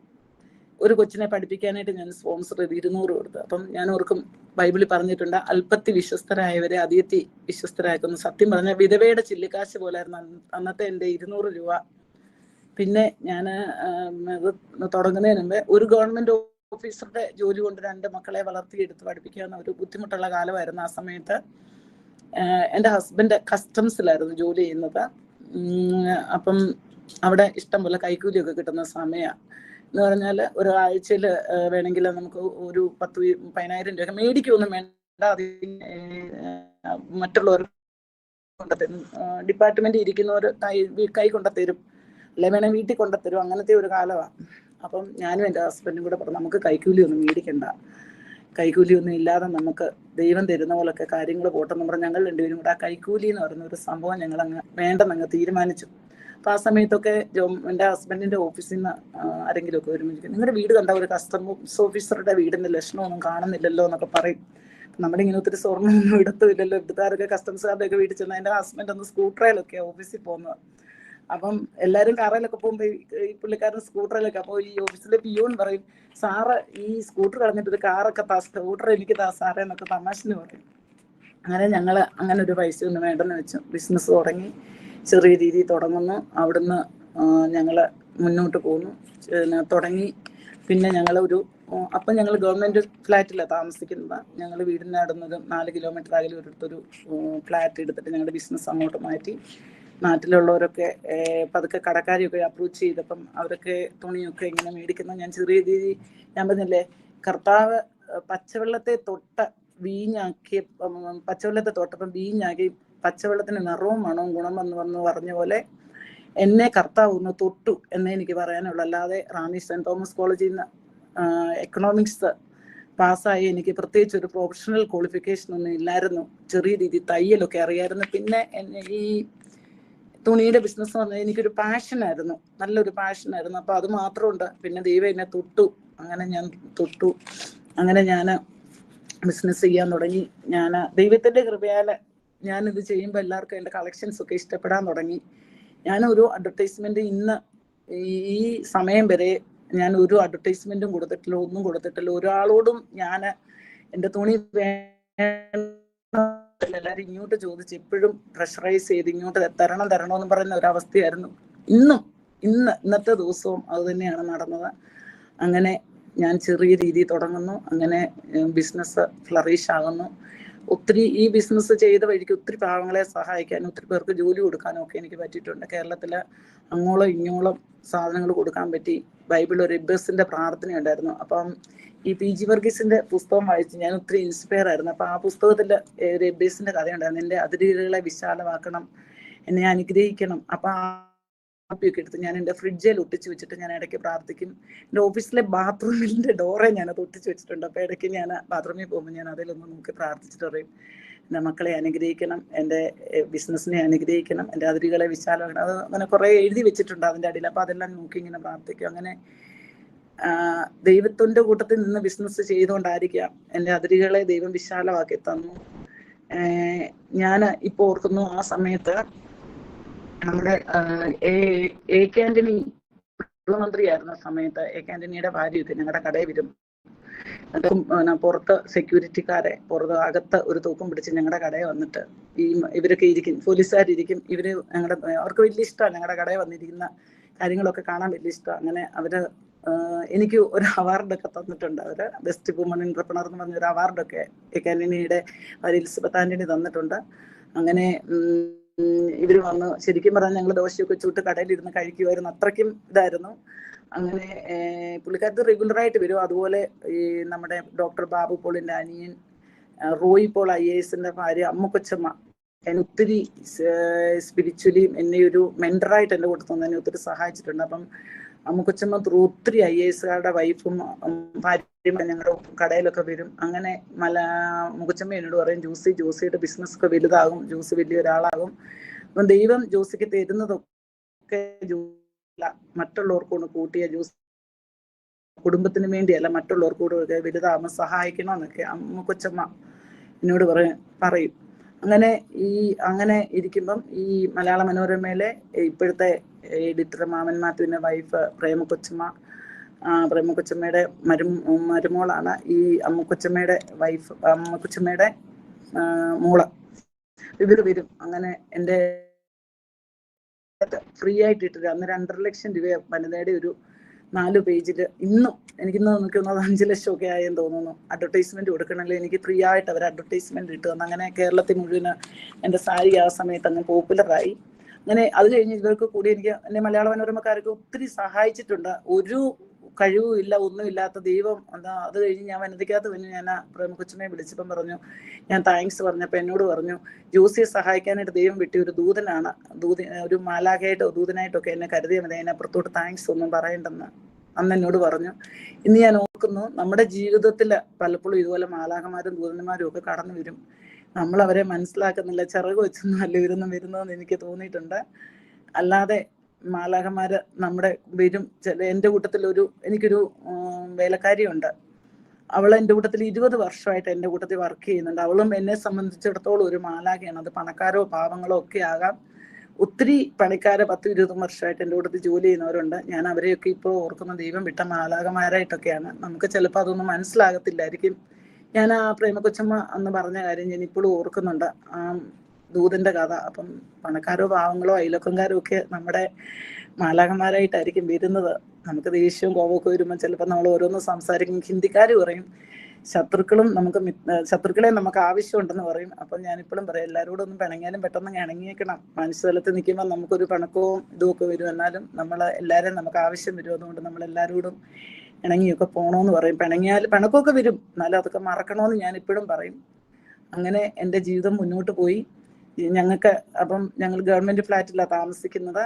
ഒരു കൊച്ചിനെ പഠിപ്പിക്കാനായിട്ട് ഞാൻ സ്പോൺസർ ചെയ്ത് 200 കൊടുത്തു. അപ്പം ഞാൻ ഓർക്കും ബൈബിളിൽ പറഞ്ഞിട്ടുണ്ട്, അല്പത്തി വിശ്വസ്തരായവരെ അധികത്തി വിശ്വസ്തരാക്കുന്നു. സത്യം പറഞ്ഞ വിധവയുടെ ചില്ലിക്കാശ് പോലായിരുന്നു അന്നത്തെ എൻ്റെ 200 രൂപ. പിന്നെ ഞാൻ തുടങ്ങുന്നതിന് മുമ്പേ ഒരു ഗവൺമെന്റ് ഓഫീസറുടെ ജോലി കൊണ്ട് 2 മക്കളെ വളർത്തിയെടുത്ത് പഠിപ്പിക്കാവുന്ന ഒരു ബുദ്ധിമുട്ടുള്ള കാലമായിരുന്നു ആ സമയത്ത്. എൻ്റെ ഹസ്ബൻഡ് കസ്റ്റംസിലായിരുന്നു ജോലി ചെയ്യുന്നത്. അപ്പം അവിടെ ഇഷ്ടം പോലെ കൈക്കൂലിയൊക്കെ കിട്ടുന്ന സമയമാണ്. എന്ന് പറഞ്ഞാൽ ഒരാഴ്ചയിൽ വേണമെങ്കിൽ നമുക്ക് ഒരു 10,000-15,000 രൂപ മേടിക്കൊന്നും വേണ്ട, അത് മറ്റുള്ളവർ കൊണ്ടുതരും. ഡിപ്പാർട്ട്മെന്റ് ഇരിക്കുന്നവർ കൈ കൊണ്ടുതരും, അല്ലെ വേണേൽ വീട്ടിൽ കൊണ്ടുതരും. അങ്ങനത്തെ ഒരു കാലമാണ്. അപ്പം ഞാനും എൻ്റെ ഹസ്ബൻഡും കൂടെ പറഞ്ഞു നമുക്ക് കൈക്കൂലി ഒന്നും മേടിക്കണ്ട, കൈക്കൂലി ഒന്നും ഇല്ലാതെ നമുക്ക് ദൈവം തരുന്ന പോലൊക്കെ കാര്യങ്ങൾ പോട്ടെന്ന് പറഞ്ഞ് ഞങ്ങൾ രണ്ടുപേരും കൂടെ ആ കൈക്കൂലി എന്ന് പറയുന്ന ഒരു സംഭവം ഞങ്ങൾ വേണ്ടെന്നങ്ങ് തീരുമാനിച്ചു. അപ്പം ആ സമയത്തൊക്കെ എൻ്റെ ഹസ്ബൻഡിൻ്റെ ഓഫീസിൽ നിന്ന് ആരെങ്കിലും ഒക്കെ ഒരുമിച്ച് നിങ്ങളുടെ വീട് കണ്ട ഒരു കസ്റ്റംസ് ഓഫീസറുടെ വീടിൻ്റെ ലക്ഷണമൊന്നും കാണുന്നില്ലല്ലോ എന്നൊക്കെ പറയും. നമ്മുടെ ഇങ്ങനെ ഒത്തിരി സ്വർണ്ണമൊന്നും എടുത്തില്ലല്ലോ, എടുത്താരൊക്കെ കസ്റ്റംസുകാരുടെ ഒക്കെ വീട്ടിൽ ചെന്നാൽ എൻ്റെ ഹസ്ബൻഡ് ഒന്ന് സ്കൂട്ടറിലൊക്കെ ഓഫീസിൽ പോകുന്നത്. അപ്പം എല്ലാവരും കാറിലൊക്കെ പോകുമ്പോൾ ഈ പുള്ളിക്കാരൻ സ്കൂട്ടറിലൊക്കെ. അപ്പോൾ ഈ ഓഫീസിലെ പിയൂൺ പറയും, സാറ് ഈ സ്കൂട്ടർ കളഞ്ഞിട്ട് ഒരു കാറൊക്കെ സ്കൂട്ടർ എനിക്ക് താ സാറേ എന്നൊക്കെ തമാശന് പറയും. അങ്ങനെ ഞങ്ങൾ അങ്ങനെ ഒരു പൈസ ഒന്നും വേണ്ടെന്ന് വെച്ചു ബിസിനസ് തുടങ്ങി. ചെറിയ രീതിയിൽ തുടങ്ങുന്നു. അവിടുന്ന് ഞങ്ങൾ മുന്നോട്ട് പോകുന്നു. തുടങ്ങി പിന്നെ ഞങ്ങൾ അപ്പം ഞങ്ങൾ ഗവൺമെൻറ് ഫ്ലാറ്റിലാണ് താമസിക്കുന്നത്. ഞങ്ങൾ വീടിൻ്റെ അടുന്നത് 4 കിലോമീറ്റർ അകലെ ഒരിടത്തൊരു ഫ്ലാറ്റ് എടുത്തിട്ട് ഞങ്ങളുടെ ബിസിനസ് അങ്ങോട്ട് മാറ്റി. നാട്ടിലുള്ളവരൊക്കെ പതുക്കെ കടക്കാരെയൊക്കെ അപ്രോച്ച് ചെയ്തപ്പം അവരൊക്കെ തുണിയൊക്കെ ഇങ്ങനെ മേടിക്കുന്ന ഞാൻ ചെറിയ രീതി ഞാൻ പറഞ്ഞില്ലേ, കർത്താവ് പച്ചവെള്ളത്തെ വീഞ്ഞാക്കി, പച്ചവെള്ളത്തെ തൊട്ടപ്പം വീഞ്ഞാക്കി പച്ചവെള്ളത്തിന് നിറവും മണവും ഗുണമെന്ന് പറഞ്ഞ പോലെ എന്നെ കർത്താവ് ഒന്ന് തൊട്ടു എന്നേ എനിക്ക് പറയാനുള്ളൂ. അല്ലാതെ റാന്നി സെന്റ് തോമസ് കോളേജിൽ നിന്ന് എക്കണോമിക്സ് പാസ്സായി എനിക്ക് പ്രത്യേകിച്ച് ഒരു പ്രൊഫഷണൽ ക്വാളിഫിക്കേഷൻ ഒന്നും ഇല്ലായിരുന്നു. ചെറിയ രീതി തയ്യലൊക്കെ അറിയായിരുന്നു. പിന്നെ ഈ തുണിയുടെ ബിസിനസ് പറഞ്ഞാൽ എനിക്കൊരു പാഷനായിരുന്നു, നല്ലൊരു പാഷനായിരുന്നു. അപ്പോൾ അത് മാത്രമുണ്ട്. പിന്നെ ദൈവം എന്നെ തൊട്ടു, അങ്ങനെ ഞാൻ തൊട്ടു. അങ്ങനെ ഞാൻ ബിസിനസ് ചെയ്യാൻ തുടങ്ങി. ഞാൻ ദൈവത്തിൻ്റെ കൃപയാൽ ഞാനിത് ചെയ്യുമ്പോൾ എല്ലാവർക്കും എൻ്റെ കളക്ഷൻസ് ഒക്കെ ഇഷ്ടപ്പെടാൻ തുടങ്ങി. ഞാനൊരു അഡ്വർടൈസ്മെന്റ് ഇന്ന് ഈ സമയം വരെ ഞാൻ ഒരു അഡ്വർടൈസ്മെന്റും കൊടുത്തിട്ടില്ല, ഒന്നും കൊടുത്തിട്ടില്ല. ഒരാളോടും ഞാൻ എൻ്റെ തുണി എല്ലാവരും ഇങ്ങോട്ട് ചോദിച്ച് എപ്പോഴും പ്രഷറൈസ് ചെയ്ത് ഇങ്ങോട്ട് തരണമെന്ന് പറയുന്ന ഒരവസ്ഥയായിരുന്നു. ഇന്നത്തെ ദിവസവും അത് തന്നെയാണ് നടന്നത്. അങ്ങനെ ഞാൻ ചെറിയ രീതിയിൽ തുടങ്ങുന്നു. അങ്ങനെ ബിസിനസ് ഫ്ലറിഷ് ആകുന്നു. ഒത്തിരി ഈ ബിസിനസ് ചെയ്ത വഴിക്ക് ഒത്തിരി പാവങ്ങളെ സഹായിക്കാനും ഒത്തിരി പേർക്ക് ജോലി കൊടുക്കാനും ഒക്കെ എനിക്ക് പറ്റിയിട്ടുണ്ട്. കേരളത്തിൽ അങ്ങോളം ഇങ്ങോളം സാധനങ്ങൾ കൊടുക്കാൻ പറ്റി. ബൈബിൾ ഒരു എബ്ബേസിന്റെ പ്രാർത്ഥന ഉണ്ടായിരുന്നു. അപ്പം ഈ PG വർഗീസിന്റെ പുസ്തകം വായിച്ച് ഞാൻ ഒത്തിരി ഇൻസ്പയർ ആയിരുന്നു. അപ്പം ആ പുസ്തകത്തിൽ ഒരു എബ്ബേസിന്റെ കഥയുണ്ടായിരുന്നു. എൻ്റെ അതിരുകളെ വിശാലമാക്കണം, എന്നെ അനുഗ്രഹിക്കണം. അപ്പം കാപ്പിയൊക്കെ എടുത്ത് ഞാൻ എൻ്റെ ഫ്രിഡ്ജിൽ ഒട്ടിച്ച് വെച്ചിട്ട് ഞാൻ ഇടയ്ക്ക് പ്രാർത്ഥിക്കും. എൻ്റെ ഓഫീസിലെ ബാത്റൂമിൻ്റെ ഡോറെ ഞാനത് ഒട്ടിച്ച് വെച്ചിട്ടുണ്ട്. അപ്പോൾ ഇടയ്ക്ക് ഞാൻ ബാത്റൂമിൽ പോകുമ്പോൾ ഞാൻ അതിലൊന്ന് നോക്കി പ്രാർത്ഥിച്ചിട്ട് പറയും, എൻ്റെ മക്കളെ അനുഗ്രഹിക്കണം, എൻ്റെ ബിസിനസ്സിനെ അനുഗ്രഹിക്കണം, എൻ്റെ അതിരുകളെ വിശാലമാക്കണം. അത് അങ്ങനെ കുറേ എഴുതി വെച്ചിട്ടുണ്ട് അതിൻ്റെ അടിയിൽ. അപ്പോൾ അതെല്ലാം നോക്കി ഇങ്ങനെ പ്രാർത്ഥിക്കും. അങ്ങനെ ദൈവത്തിൻ്റെ കൂട്ടത്തിൽ നിന്ന് ബിസിനസ് ചെയ്തുകൊണ്ടായിരിക്കാം എൻ്റെ അതിരുകളെ ദൈവം വിശാലമാക്കി തന്നു. ഞാൻ ഇപ്പോൾ ഓർക്കുന്നു, ആ സമയത്ത് നമ്മുടെ AK ആന്റണി മന്ത്രിയായിരുന്ന സമയത്ത് AK ആന്റണിയുടെ ഭാര്യയൊക്കെ ഞങ്ങളുടെ കടയിൽ വരും. പുറത്ത് സെക്യൂരിറ്റിക്കാരെ അകത്ത് ഒരു തൂക്കം പിടിച്ച് ഞങ്ങളുടെ കടയിൽ വന്നിട്ട് ഇവരൊക്കെ ഇരിക്കും, പോലീസുകാരിരിക്കും. ഇവര് അവർക്ക് വലിയ ഇഷ്ടമാണ് ഞങ്ങളുടെ കടയിൽ വന്നിരിക്കുന്ന കാര്യങ്ങളൊക്കെ കാണാൻ വലിയ ഇഷ്ടമാണ്. അങ്ങനെ അവര് എനിക്ക് ഒരു അവാർഡൊക്കെ തന്നിട്ടുണ്ട്. അവർ ബെസ്റ്റ് വുമൺ എന്റർപ്രണർ എന്ന് പറഞ്ഞൊരു അവാർഡൊക്കെ കാനനിയുടെ എലിസബത്ത് ആന്റണി തന്നിട്ടുണ്ട്. അങ്ങനെ ഇവർ വന്ന് ശരിക്കും പറഞ്ഞാൽ ഞങ്ങൾ ദോശയൊക്കെ ചൂട്ട് കടയിലിരുന്ന് കഴിക്കുമായിരുന്നു, അത്രയ്ക്കും ഇതായിരുന്നു. അങ്ങനെ പുള്ളിക്കാരത്ത് റെഗുലറായിട്ട് വരും. അതുപോലെ ഈ നമ്മുടെ ഡോക്ടർ ബാബു പോളിന്റെ അനിയൻ റോയി പോൾ IAS ഭാര്യ അമ്മുക്കൊച്ചമ്മ എന്നെ ഒത്തിരി സ്പിരിച്വലി എന്നെ ഒരു മെന്ററായിട്ട് എൻ്റെ കൂടെ തന്നെ ഒത്തിരി സഹായിച്ചിട്ടുണ്ട്. അപ്പം അമ്മുക്കൊച്ചമ്മ ഒത്തിരി IASകാരുടെ വൈഫും ഭാര്യയും ഞങ്ങളുടെ കടയിലൊക്കെ വരും. അങ്ങനെ മുക്കുച്ചമ്മ എന്നോട് പറയും, ജോസിയുടെ ബിസിനസ് ഒക്കെ വലുതാകും, ജോസി വലിയൊരാളാകും. അപ്പം ദൈവം ജോസിക്ക് തരുന്നതൊക്കെ മറ്റുള്ളവർക്കൊണ്ട് കൂട്ടിയ ജോസ് കുടുംബത്തിന് വേണ്ടിയല്ല, മറ്റുള്ളവർക്ക് കൂടെ വലുതാകുമ്പോൾ സഹായിക്കണം എന്നൊക്കെ അമ്മുക്കൊച്ചമ്മ എന്നോട് പറയും. അങ്ങനെ ഇരിക്കുമ്പം ഈ മലയാള മനോരമയിലെ ഇപ്പോഴത്തെ എഡിറ്റർ മാമൻ മാത്യുവിന്റെ വൈഫ് പ്രേമക്കൊച്ചമ്മയുടെ മരുമോളാണ് ഈ അമ്മുക്കൊച്ചമ്മയുടെ വൈഫ്, അമ്മുക്കൊച്ചമ്മയുടെ മോള്. ഇവര് വരും. അങ്ങനെ എൻ്റെ ഫ്രീ ആയിട്ട് ഇട്ടിട്ട് അന്ന് 2.5 ലക്ഷം രൂപ വനിതയുടെ ഒരു 4 പേജിൽ എനിക്കിന്ന് നിൽക്കുന്നത് 5 ലക്ഷം ഒക്കെ ആയെന്ന് തോന്നുന്നു. അഡ്വർടൈസ്മെന്റ് കൊടുക്കണമെങ്കിൽ എനിക്ക് ഫ്രീ ആയിട്ട് അവർ അഡ്വർടൈസ്മെന്റ് ഇട്ടു തന്നു. അങ്ങനെ കേരളത്തിൽ മുഴുവൻ എൻ്റെ സാരി ആ സമയത്ത് അങ്ങ് പോപ്പുലറായി. അങ്ങനെ അത് കഴിഞ്ഞ് ഇവർക്ക് കൂടി എന്നെ മലയാള മനോരമക്കാരൊക്കെ ഒത്തിരി സഹായിച്ചിട്ടുണ്ട്. ഒരു കഴിവുമില്ല, ഒന്നുമില്ലാത്ത ദൈവം അത് കഴിഞ്ഞ് ഞാൻ വനിതയ്ക്കകത്ത് വന്ന് ഞാൻ പ്രേമക്കൊച്ചമ്മയെ വിളിച്ചപ്പം പറഞ്ഞു, ഞാൻ താങ്ക്സ് പറഞ്ഞപ്പോൾ എന്നോട് പറഞ്ഞു, ജോസിയെ സഹായിക്കാനായിട്ട് ദൈവം വിട്ടിയ ഒരു ദൂതനാണ്, ഒരു മാലാഖയായിട്ടോ ദൂതനായിട്ടൊക്കെ എന്നെ കരുതിയാൽ മതി, അതിനപ്പുറത്തോട്ട് താങ്ക്സ് ഒന്നും പറയണ്ടെന്ന് അന്ന് എന്നോട് പറഞ്ഞു. ഇന്ന് ഞാൻ ഓർക്കുന്നു, നമ്മുടെ ജീവിതത്തിൽ പലപ്പോഴും ഇതുപോലെ മാലാഖമാരും ദൂതന്മാരും ഒക്കെ കടന്നു വരും. നമ്മൾ അവരെ മനസ്സിലാക്കുന്നില്ല. ചിറക് വെച്ചൊന്നും അല്ല വരുന്നതെന്ന് എനിക്ക് തോന്നിയിട്ടുണ്ട്. അല്ലാതെ മാലാഖമാര് നമ്മുടെ വരും. എൻ്റെ കൂട്ടത്തിൽ എനിക്കൊരു വേലക്കാരിയുണ്ട്. അവൾ എൻ്റെ കൂട്ടത്തിൽ 20 വർഷമായിട്ട് എൻ്റെ കൂട്ടത്തിൽ വർക്ക് ചെയ്യുന്നുണ്ട്. അവളും എന്നെ സംബന്ധിച്ചിടത്തോളം ഒരു മാലാഖയാണ്. അത് പണക്കാരോ പാവങ്ങളോ ഒക്കെ ആകാം. ഒത്തിരി പണിക്കാരെ 10-20 വർഷമായിട്ട് എൻ്റെ കൂട്ടത്തിൽ ജോലി ചെയ്യുന്നവരുണ്ട്. ഞാൻ അവരെയൊക്കെ ഇപ്പോൾ ഓർക്കുന്ന ദൈവം വിട്ട മാലാഖമാരായിട്ടൊക്കെയാണ്. നമുക്ക് ചിലപ്പോൾ അതൊന്നും മനസ്സിലാകത്തില്ലായിരിക്കും. ഞാൻ ആ പ്രേമക്കൊച്ചമ്മ അന്ന് പറഞ്ഞ കാര്യം ഞാൻ ഇപ്പോഴും ഓർക്കുന്നുണ്ട്, ആ ദൂതന്റെ കഥ. അപ്പം പണക്കാരോ പാവങ്ങളോ അയലക്കംകാരോ ഒക്കെ നമ്മുടെ മാലാഖമാരായിട്ടായിരിക്കും വരുന്നത്. നമുക്ക് ദേഷ്യവും കോപമൊക്കെ വരുമ്പോൾ ചിലപ്പോൾ നമ്മൾ ഓരോന്ന് സംസാരിക്കും. ഹിന്ദിക്കാർ പറയും ശത്രുക്കളെ നമുക്ക് ആവശ്യമുണ്ടെന്ന് പറയും. അപ്പം ഞാനിപ്പോഴും പറയും, എല്ലാവരോടും ഒന്നും പിണങ്ങിയാലും പെട്ടെന്ന് ഇണങ്ങിയേക്കണം. മനുഷ്യതലത്തിൽ നിൽക്കുമ്പോൾ നമുക്കൊരു പിണക്കവും ഇതുമൊക്കെ വരും. എന്നാലും എല്ലാവരും നമുക്ക് ആവശ്യം വരും. അതുകൊണ്ട് നമ്മൾ എല്ലാവരോടും ഇണങ്ങിയൊക്കെ പോകണമെന്ന് പറയും. പിണക്കമൊക്കെ വരും, എന്നാലും അതൊക്കെ മറക്കണമെന്ന് ഞാൻ ഇപ്പോഴും പറയും. അങ്ങനെ എൻ്റെ ജീവിതം മുന്നോട്ട് പോയി. ഞങ്ങൾ ഗവൺമെന്റ് ഫ്ലാറ്റിലാണ് താമസിക്കുന്നത്.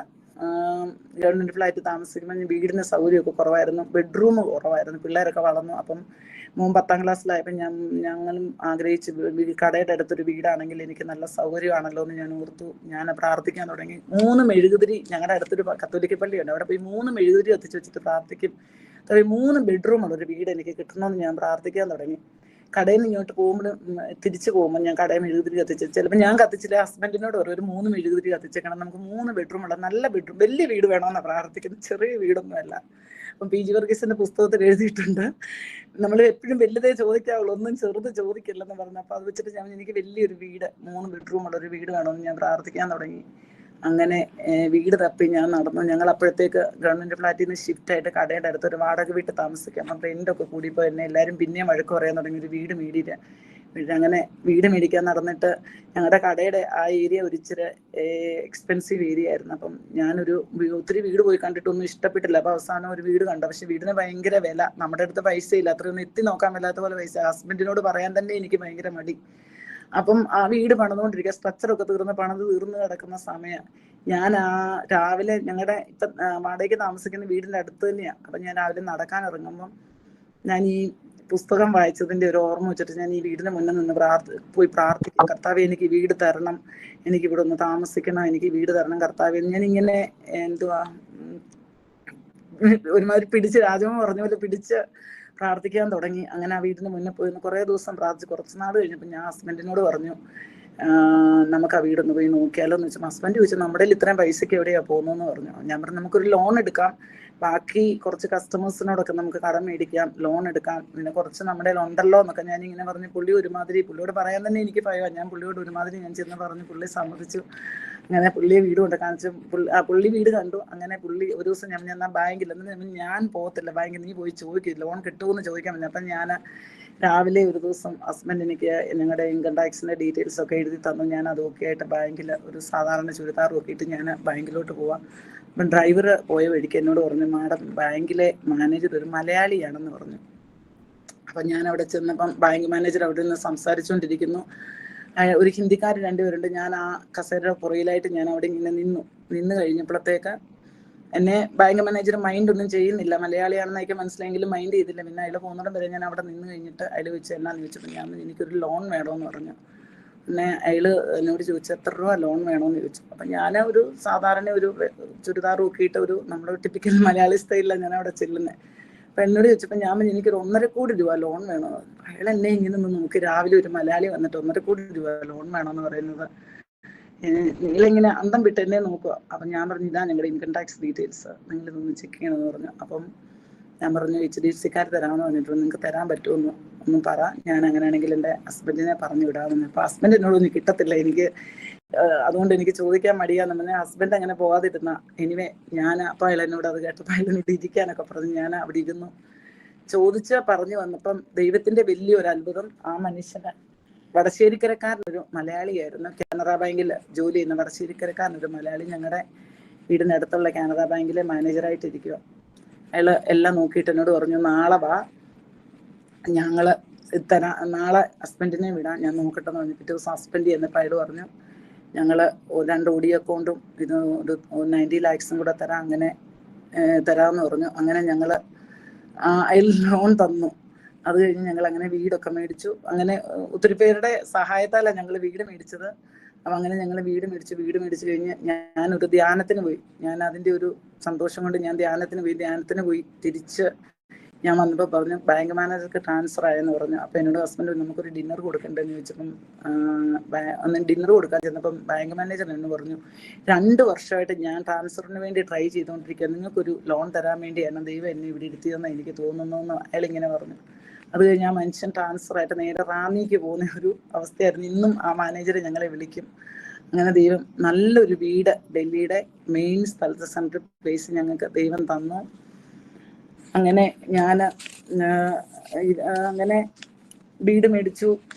ഗവൺമെന്റ് ഫ്ലാറ്റ് താമസിക്കുമ്പോൾ വീടിന് സൗകര്യമൊക്കെ കുറവായിരുന്നു, ബെഡ്റൂം കുറവായിരുന്നു. പിള്ളേരൊക്കെ വളർന്നു. അപ്പം മോൻ 10ാം ക്ലാസ്സിലായപ്പോൾ ഞങ്ങളും ആഗ്രഹിച്ച് കടയുടെ അടുത്തൊരു വീടാണെങ്കിൽ എനിക്ക് നല്ല സൗകര്യമാണല്ലോ എന്ന് ഞാൻ ഓർത്തു. ഞാൻ പ്രാർത്ഥിക്കാൻ തുടങ്ങി. 3 മെഴുകുതിരി, ഞങ്ങളുടെ അടുത്തൊരു കത്തോലിക്ക പള്ളിയുണ്ട്, അവിടെ പോയി 3 മെഴുകുതിരി കത്തിച്ച് വെച്ചിട്ട് പ്രാർത്ഥിക്കും. 3 ബെഡ്റൂമുള്ള ഒരു വീട് എനിക്ക് കിട്ടണമെന്ന് ഞാൻ പ്രാർത്ഥിക്കാൻ തുടങ്ങി. കടയിൽ നിന്ന് ഇങ്ങോട്ട് തിരിച്ചു പോകുമ്പോൾ ഞാൻ കടയിൽ മെഴുകുതിരി കത്തിച്ച്, ചിലപ്പോൾ ഞാൻ കത്തിച്ചില്ല, ഹസ്ബൻഡിനോട് പറയും ഒരു 3 മെഴുകുതിരി കത്തിച്ചേക്കണം, നമുക്ക് 3 ബെഡ്റൂമുള്ള നല്ല ബെഡ്റൂം, വലിയ വീട് വേണമെന്നാണ് പ്രാർത്ഥിക്കുന്നത്, ചെറിയ വീടൊന്നുമല്ല. അപ്പം PG വർഗീസിന്റെ പുസ്തകത്തിൽ എഴുതിയിട്ടുണ്ട്, നമ്മൾ എപ്പോഴും വലുതേ ചോദിക്കാവുള്ളൂ, ഒന്നും ചെറുത് ചോദിക്കില്ലെന്ന് പറഞ്ഞു. അപ്പൊ അത് വെച്ചിട്ട് എനിക്ക് വലിയൊരു വീട്, 3 ബെഡ്റൂമുള്ള ഒരു വീട് വേണമെന്ന് ഞാൻ പ്രാർത്ഥിക്കാൻ തുടങ്ങി. അങ്ങനെ വീട് തപ്പി ഞാൻ നടന്നു. ഞങ്ങൾ അപ്പോഴത്തേക്ക് ഗവൺമെന്റ് ഫ്ലാറ്റിൽ നിന്ന് ഷിഫ്റ്റ് ആയിട്ട് കടയുടെ അടുത്ത് ഒരു വാടക വീട്ടിൽ താമസിക്കാം. അപ്പം റെന്റൊക്കെ കൂടിയപ്പോൾ എന്നെ എല്ലാവരും പിന്നെയും വഴക്ക് പറയാൻ തുടങ്ങി, ഒരു വീട് മേടിയില്ല. അങ്ങനെ വീട് മേടിക്കാൻ നടന്നിട്ട് ഞങ്ങളുടെ കടയുടെ ആ ഏരിയ ഒരിച്ചിരി എക്സ്പെൻസീവ് ഏരിയ ആയിരുന്നു. അപ്പം ഒത്തിരി വീട് പോയി കണ്ടിട്ടൊന്നും ഇഷ്ടപ്പെട്ടില്ല. അപ്പൊ അവസാനം ഒരു വീട് കണ്ടു. പക്ഷെ വീടിന് ഭയങ്കര വില, നമ്മുടെ അടുത്ത് പൈസ ഇല്ല, അത്രയൊന്നും എത്തി നോക്കാൻ മേലാത്ത പോലെ പൈസ. ഹസ്ബൻഡിനോട് പറയാൻ തന്നെ എനിക്ക് ഭയങ്കര മടി. അപ്പം ആ വീട് പണിതുകൊണ്ടിരിക്കുക, സ്ട്രക്ചറൊക്കെ പണിത് തീർന്ന് കിടക്കുന്ന സമയം ഞാൻ രാവിലെ ഞങ്ങളുടെ വാടകയ്ക്ക് താമസിക്കുന്ന വീടിന്റെ അടുത്ത് തന്നെയാണ്. അപ്പൊ ഞാൻ രാവിലെ നടക്കാൻ ഇറങ്ങുമ്പം ഞാൻ ഈ പുസ്തകം വായിച്ചതിന്റെ ഒരു ഓർമ്മ വെച്ചിട്ട് ഞാൻ ഈ വീടിന് മുന്നിൽ നിന്ന് പോയി പ്രാർത്ഥിക്കും, കർത്താവേ എനിക്ക് വീട് തരണം, എനിക്ക് ഇവിടെ ഒന്ന് താമസിക്കണം, എനിക്ക് വീട് തരണം കർത്താവേ. ഞാൻ ഇങ്ങനെ ഒരുമാതിരി പിടിച്ച് രാജമ്മ പറഞ്ഞ പോലെ പിടിച്ച് പ്രാർത്ഥിക്കാൻ തുടങ്ങി. അങ്ങനെ ആ വീടിന് മുന്നേ പോയി കുറേ ദിവസം പ്രാർത്ഥിച്ചു. കുറച്ച് നാൾ കഴിഞ്ഞപ്പോൾ ഞാൻ ഹസ്ബൻഡിനോട് പറഞ്ഞു, നമുക്ക് ആ വീടൊന്ന് പോയി നോക്കിയാലോ എന്ന് വെച്ചാൽ. ഹസ്ബൻഡ് ചോദിച്ചു, നമ്മുടെ ഇത്രയും പൈസയ്ക്ക് എവിടെയാ പോകുന്നതെന്ന് പറഞ്ഞു. ഞാൻ പറഞ്ഞു, നമുക്കൊരു ലോൺ എടുക്കാം, ബാക്കി കുറച്ച് കസ്റ്റമേഴ്സിനോടൊക്കെ നമുക്ക് കടം മേടിക്കാം, ലോൺ എടുക്കാം, പിന്നെ കുറച്ച് നമ്മുടെ ഉണ്ടല്ലോ എന്നൊക്കെ ഞാൻ ഇങ്ങനെ പറഞ്ഞു. പുള്ളിയോട് പറയാൻ തന്നെ എനിക്ക് ഭയമാണ്. ഞാൻ പുള്ളിയോട് ഒരുമാതിരി ഞാൻ ചെന്ന് പറഞ്ഞു, പുള്ളി സമ്മതിച്ചു. അങ്ങനെ പുള്ളിയെ വീട് കൊണ്ട് കാണിച്ചു. പുള്ളി വീട് കണ്ടു. അങ്ങനെ പുള്ളി ഒരു ദിവസം ഞാൻ ബാങ്കിൽ, ഞാൻ പോകത്തില്ല ബാങ്കിൽ, നീ പോയി ചോദിക്കില്ല ലോൺ കിട്ടുമെന്ന് ചോദിക്കാൻ പറ്റില്ല. അപ്പം ഞാൻ രാവിലെ ഒരു ദിവസം ഹസ്ബൻഡ് എനിക്ക് ഞങ്ങളുടെ ഇൻകം ടാക്സിൻ്റെ ഡീറ്റെയിൽസ് ഒക്കെ എഴുതി തന്നു. ഞാൻ അതൊക്കെ ആയിട്ട് ബാങ്കിൽ ഒരു സാധാരണ ചുരിദാർ നോക്കിയിട്ട് ഞാൻ ബാങ്കിലോട്ട് പോവാം. അപ്പം ഡ്രൈവർ പോയ വഴിക്ക് എന്നോട് പറഞ്ഞു, മാഡം ബാങ്കിലെ മാനേജർ ഒരു മലയാളിയാണെന്ന് പറഞ്ഞു. അപ്പം ഞാൻ അവിടെ ചെന്നപ്പം ബാങ്ക് മാനേജർ അവിടെ നിന്ന് സംസാരിച്ചുകൊണ്ടിരിക്കുന്നു. ഒരു ഹിന്ദിക്കാർ രണ്ടുപേരുണ്ട്. ഞാൻ ആ കസേരയുടെ പുറയിലായിട്ട് ഞാൻ അവിടെ ഇങ്ങനെ നിന്ന് കഴിഞ്ഞപ്പോഴത്തേക്ക് എന്നെ ബാങ്ക് മാനേജർ മൈൻഡ് ഒന്നും ചെയ്യുന്നില്ല. മലയാളിയാണെന്നൊക്കെ മനസ്സിലായെങ്കിലും മൈൻഡ് ചെയ്തില്ല. പിന്നെ അയാൾ പോകുന്നിടം വരെ ഞാൻ അവിടെ നിന്ന് കഴിഞ്ഞിട്ട് അയാൾ ചോദിച്ചു എന്നാന്ന് ചോദിച്ചപ്പോൾ ഞാൻ എനിക്കൊരു ലോൺ വേണമെന്ന് പറഞ്ഞു. പിന്നെ അയാൾ എന്നോട് ചോദിച്ചു എത്ര രൂപ ലോൺ വേണമെന്ന് ചോദിച്ചു. അപ്പം ഞാൻ ഒരു സാധാരണ ഒരു ചുരിദാർ നോക്കിയിട്ട് ഒരു നമ്മുടെ ടിപ്പിക്കൽ മലയാളി സ്റ്റൈലിലാണ് ഞാൻ അവിടെ ചെല്ലുന്നത്. അപ്പം എന്നോട് ചോദിച്ചപ്പോൾ ഞാൻ എനിക്കൊരു 1.5 കോടി രൂപ ലോൺ വേണമെന്ന് പറഞ്ഞു. അയാൾ എന്നെ ഇങ്ങനെ നോക്കി, രാവിലെ ഒരു മലയാളി വന്നിട്ട് 1.5 കോടി രൂപ ലോൺ വേണമെന്ന് പറയുന്നത്, നിങ്ങളിങ്ങനെ അന്തം വിട്ട് എന്നെ നോക്കുക. അപ്പം ഞാൻ പറഞ്ഞു ഇതാ ഞങ്ങളുടെ ഇൻകം ടാക്സ് ഡീറ്റെയിൽസ്, നിങ്ങളിതൊന്ന് ചെക്ക് ചെയ്യണമെന്ന് പറഞ്ഞു. അപ്പം ഞാൻ പറഞ്ഞു HDFC-ക്കാർ തരാമെന്ന് പറഞ്ഞിട്ട് നിങ്ങൾക്ക് തരാൻ പറ്റുമെന്ന് ഒന്നും പറ, ഞാൻ അങ്ങനെയാണെങ്കിൽ എൻ്റെ ഹസ്ബൻഡിനെ പറഞ്ഞു വിടാമെന്ന്. അപ്പോൾ ഹസ്ബൻഡ് എന്നോടൊന്നും കിട്ടത്തില്ല, എനിക്ക് അതുകൊണ്ട് എനിക്ക് ചോദിക്കാൻ മടിയാന്ന് പറഞ്ഞാൽ ഹസ്ബൻഡ് അങ്ങനെ പോകാതിരുന്ന. എനിവേ ഞാൻ അപ്പോൾ അയാൾ എന്നോട് അത് കേട്ടപ്പോൾ അയാളെന്നോട് ഇരിക്കാനൊക്കെ പറഞ്ഞു. ഞാൻ അവിടെ ഇരുന്നു ചോദിച്ച് പറഞ്ഞു വന്നപ്പം ദൈവത്തിൻ്റെ വലിയൊരു അത്ഭുതം, ആ മനുഷ്യന് വടശ്ശേരിക്കരക്കാരനൊരു മലയാളിയായിരുന്നു. കാനറ ബാങ്കിൽ ജോലി ചെയ്യുന്ന വടശ്ശേരിക്കരക്കാരനൊരു മലയാളി ഞങ്ങളുടെ വീടിനടുത്തുള്ള കാനറ ബാങ്കിലെ മാനേജറായിട്ടിരിക്കുക. അയാൾ എല്ലാം നോക്കിയിട്ട് എന്നോട് പറഞ്ഞു നാളെ വാ, ഞങ്ങൾ നാളെ ഹസ്ബൻഡിനെ വിടാം, ഞാൻ നോക്കട്ടെ എന്ന് പറഞ്ഞു. പിറ്റേ ദിവസം ഹസ്ബൻഡ് ചെന്നപ്പോൾ അയാൾ പറഞ്ഞു ഞങ്ങൾ 2 OD അക്കൗണ്ടും ഇത് ഒരു 90 lakhs കൂടെ തരാം, അങ്ങനെ തരാമെന്ന് പറഞ്ഞു. അങ്ങനെ ഞങ്ങൾ അയാൾ ലോൺ തന്നു. അത് കഴിഞ്ഞ് ഞങ്ങൾ അങ്ങനെ വീടൊക്കെ മേടിച്ചു. അങ്ങനെ ഒത്തിരി പേരുടെ സഹായത്താലാണ് ഞങ്ങൾ വീട് മേടിച്ചത്. അപ്പം അങ്ങനെ ഞങ്ങൾ വീട് മേടിച്ച് കഴിഞ്ഞ് ഞാനൊരു ധ്യാനത്തിന് പോയി. ഞാൻ അതിൻ്റെ ഒരു സന്തോഷം കൊണ്ട് ഞാൻ ധ്യാനത്തിന് പോയി തിരിച്ച് ഞാൻ വന്നപ്പോൾ പറഞ്ഞു ബാങ്ക് മാനേജർക്ക് ട്രാൻസ്ഫർ ആയെന്ന് പറഞ്ഞു. അപ്പോൾ എന്നോട് ഹസ്ബൻഡ് നമുക്കൊരു ഡിന്നർ കൊടുക്കണ്ടെന്ന് ചോദിച്ചപ്പം അന്ന് ഡിന്നർ കൊടുക്കാൻ ചെന്നപ്പം ബാങ്ക് മാനേജർ എന്ന് പറഞ്ഞു 2 വർഷമായിട്ട് ഞാൻ ട്രാൻസ്ഫറിന് വേണ്ടി ട്രൈ ചെയ്തുകൊണ്ടിരിക്കുക, നിങ്ങൾക്കൊരു ലോൺ തരാൻ വേണ്ടിയാണ് ദൈവം എന്നെ ഇവിടെ ഇരുത്തിയതെന്ന് എനിക്ക് തോന്നുന്നു എന്ന് അയാളിങ്ങനെ പറഞ്ഞു. അത് കഴിഞ്ഞ് ആ മനുഷ്യൻ ട്രാൻസ്ഫർ ആയിട്ട് നേരെ റാന്നിക്ക് പോകുന്ന ഒരു അവസ്ഥയായിരുന്നു. ഇന്നും ആ മാനേജർ ഞങ്ങളെ വിളിക്കും. അങ്ങനെ ദൈവം നല്ലൊരു വീട് ഡൽഹിയുടെ മെയിൻ സ്ഥലത്ത് സെൻട്രൽ പ്ലേസ് ഞങ്ങൾക്ക് ദൈവം തന്നു. അങ്ങനെ ഞാൻ അങ്ങനെ വീട് മേടിച്ചു.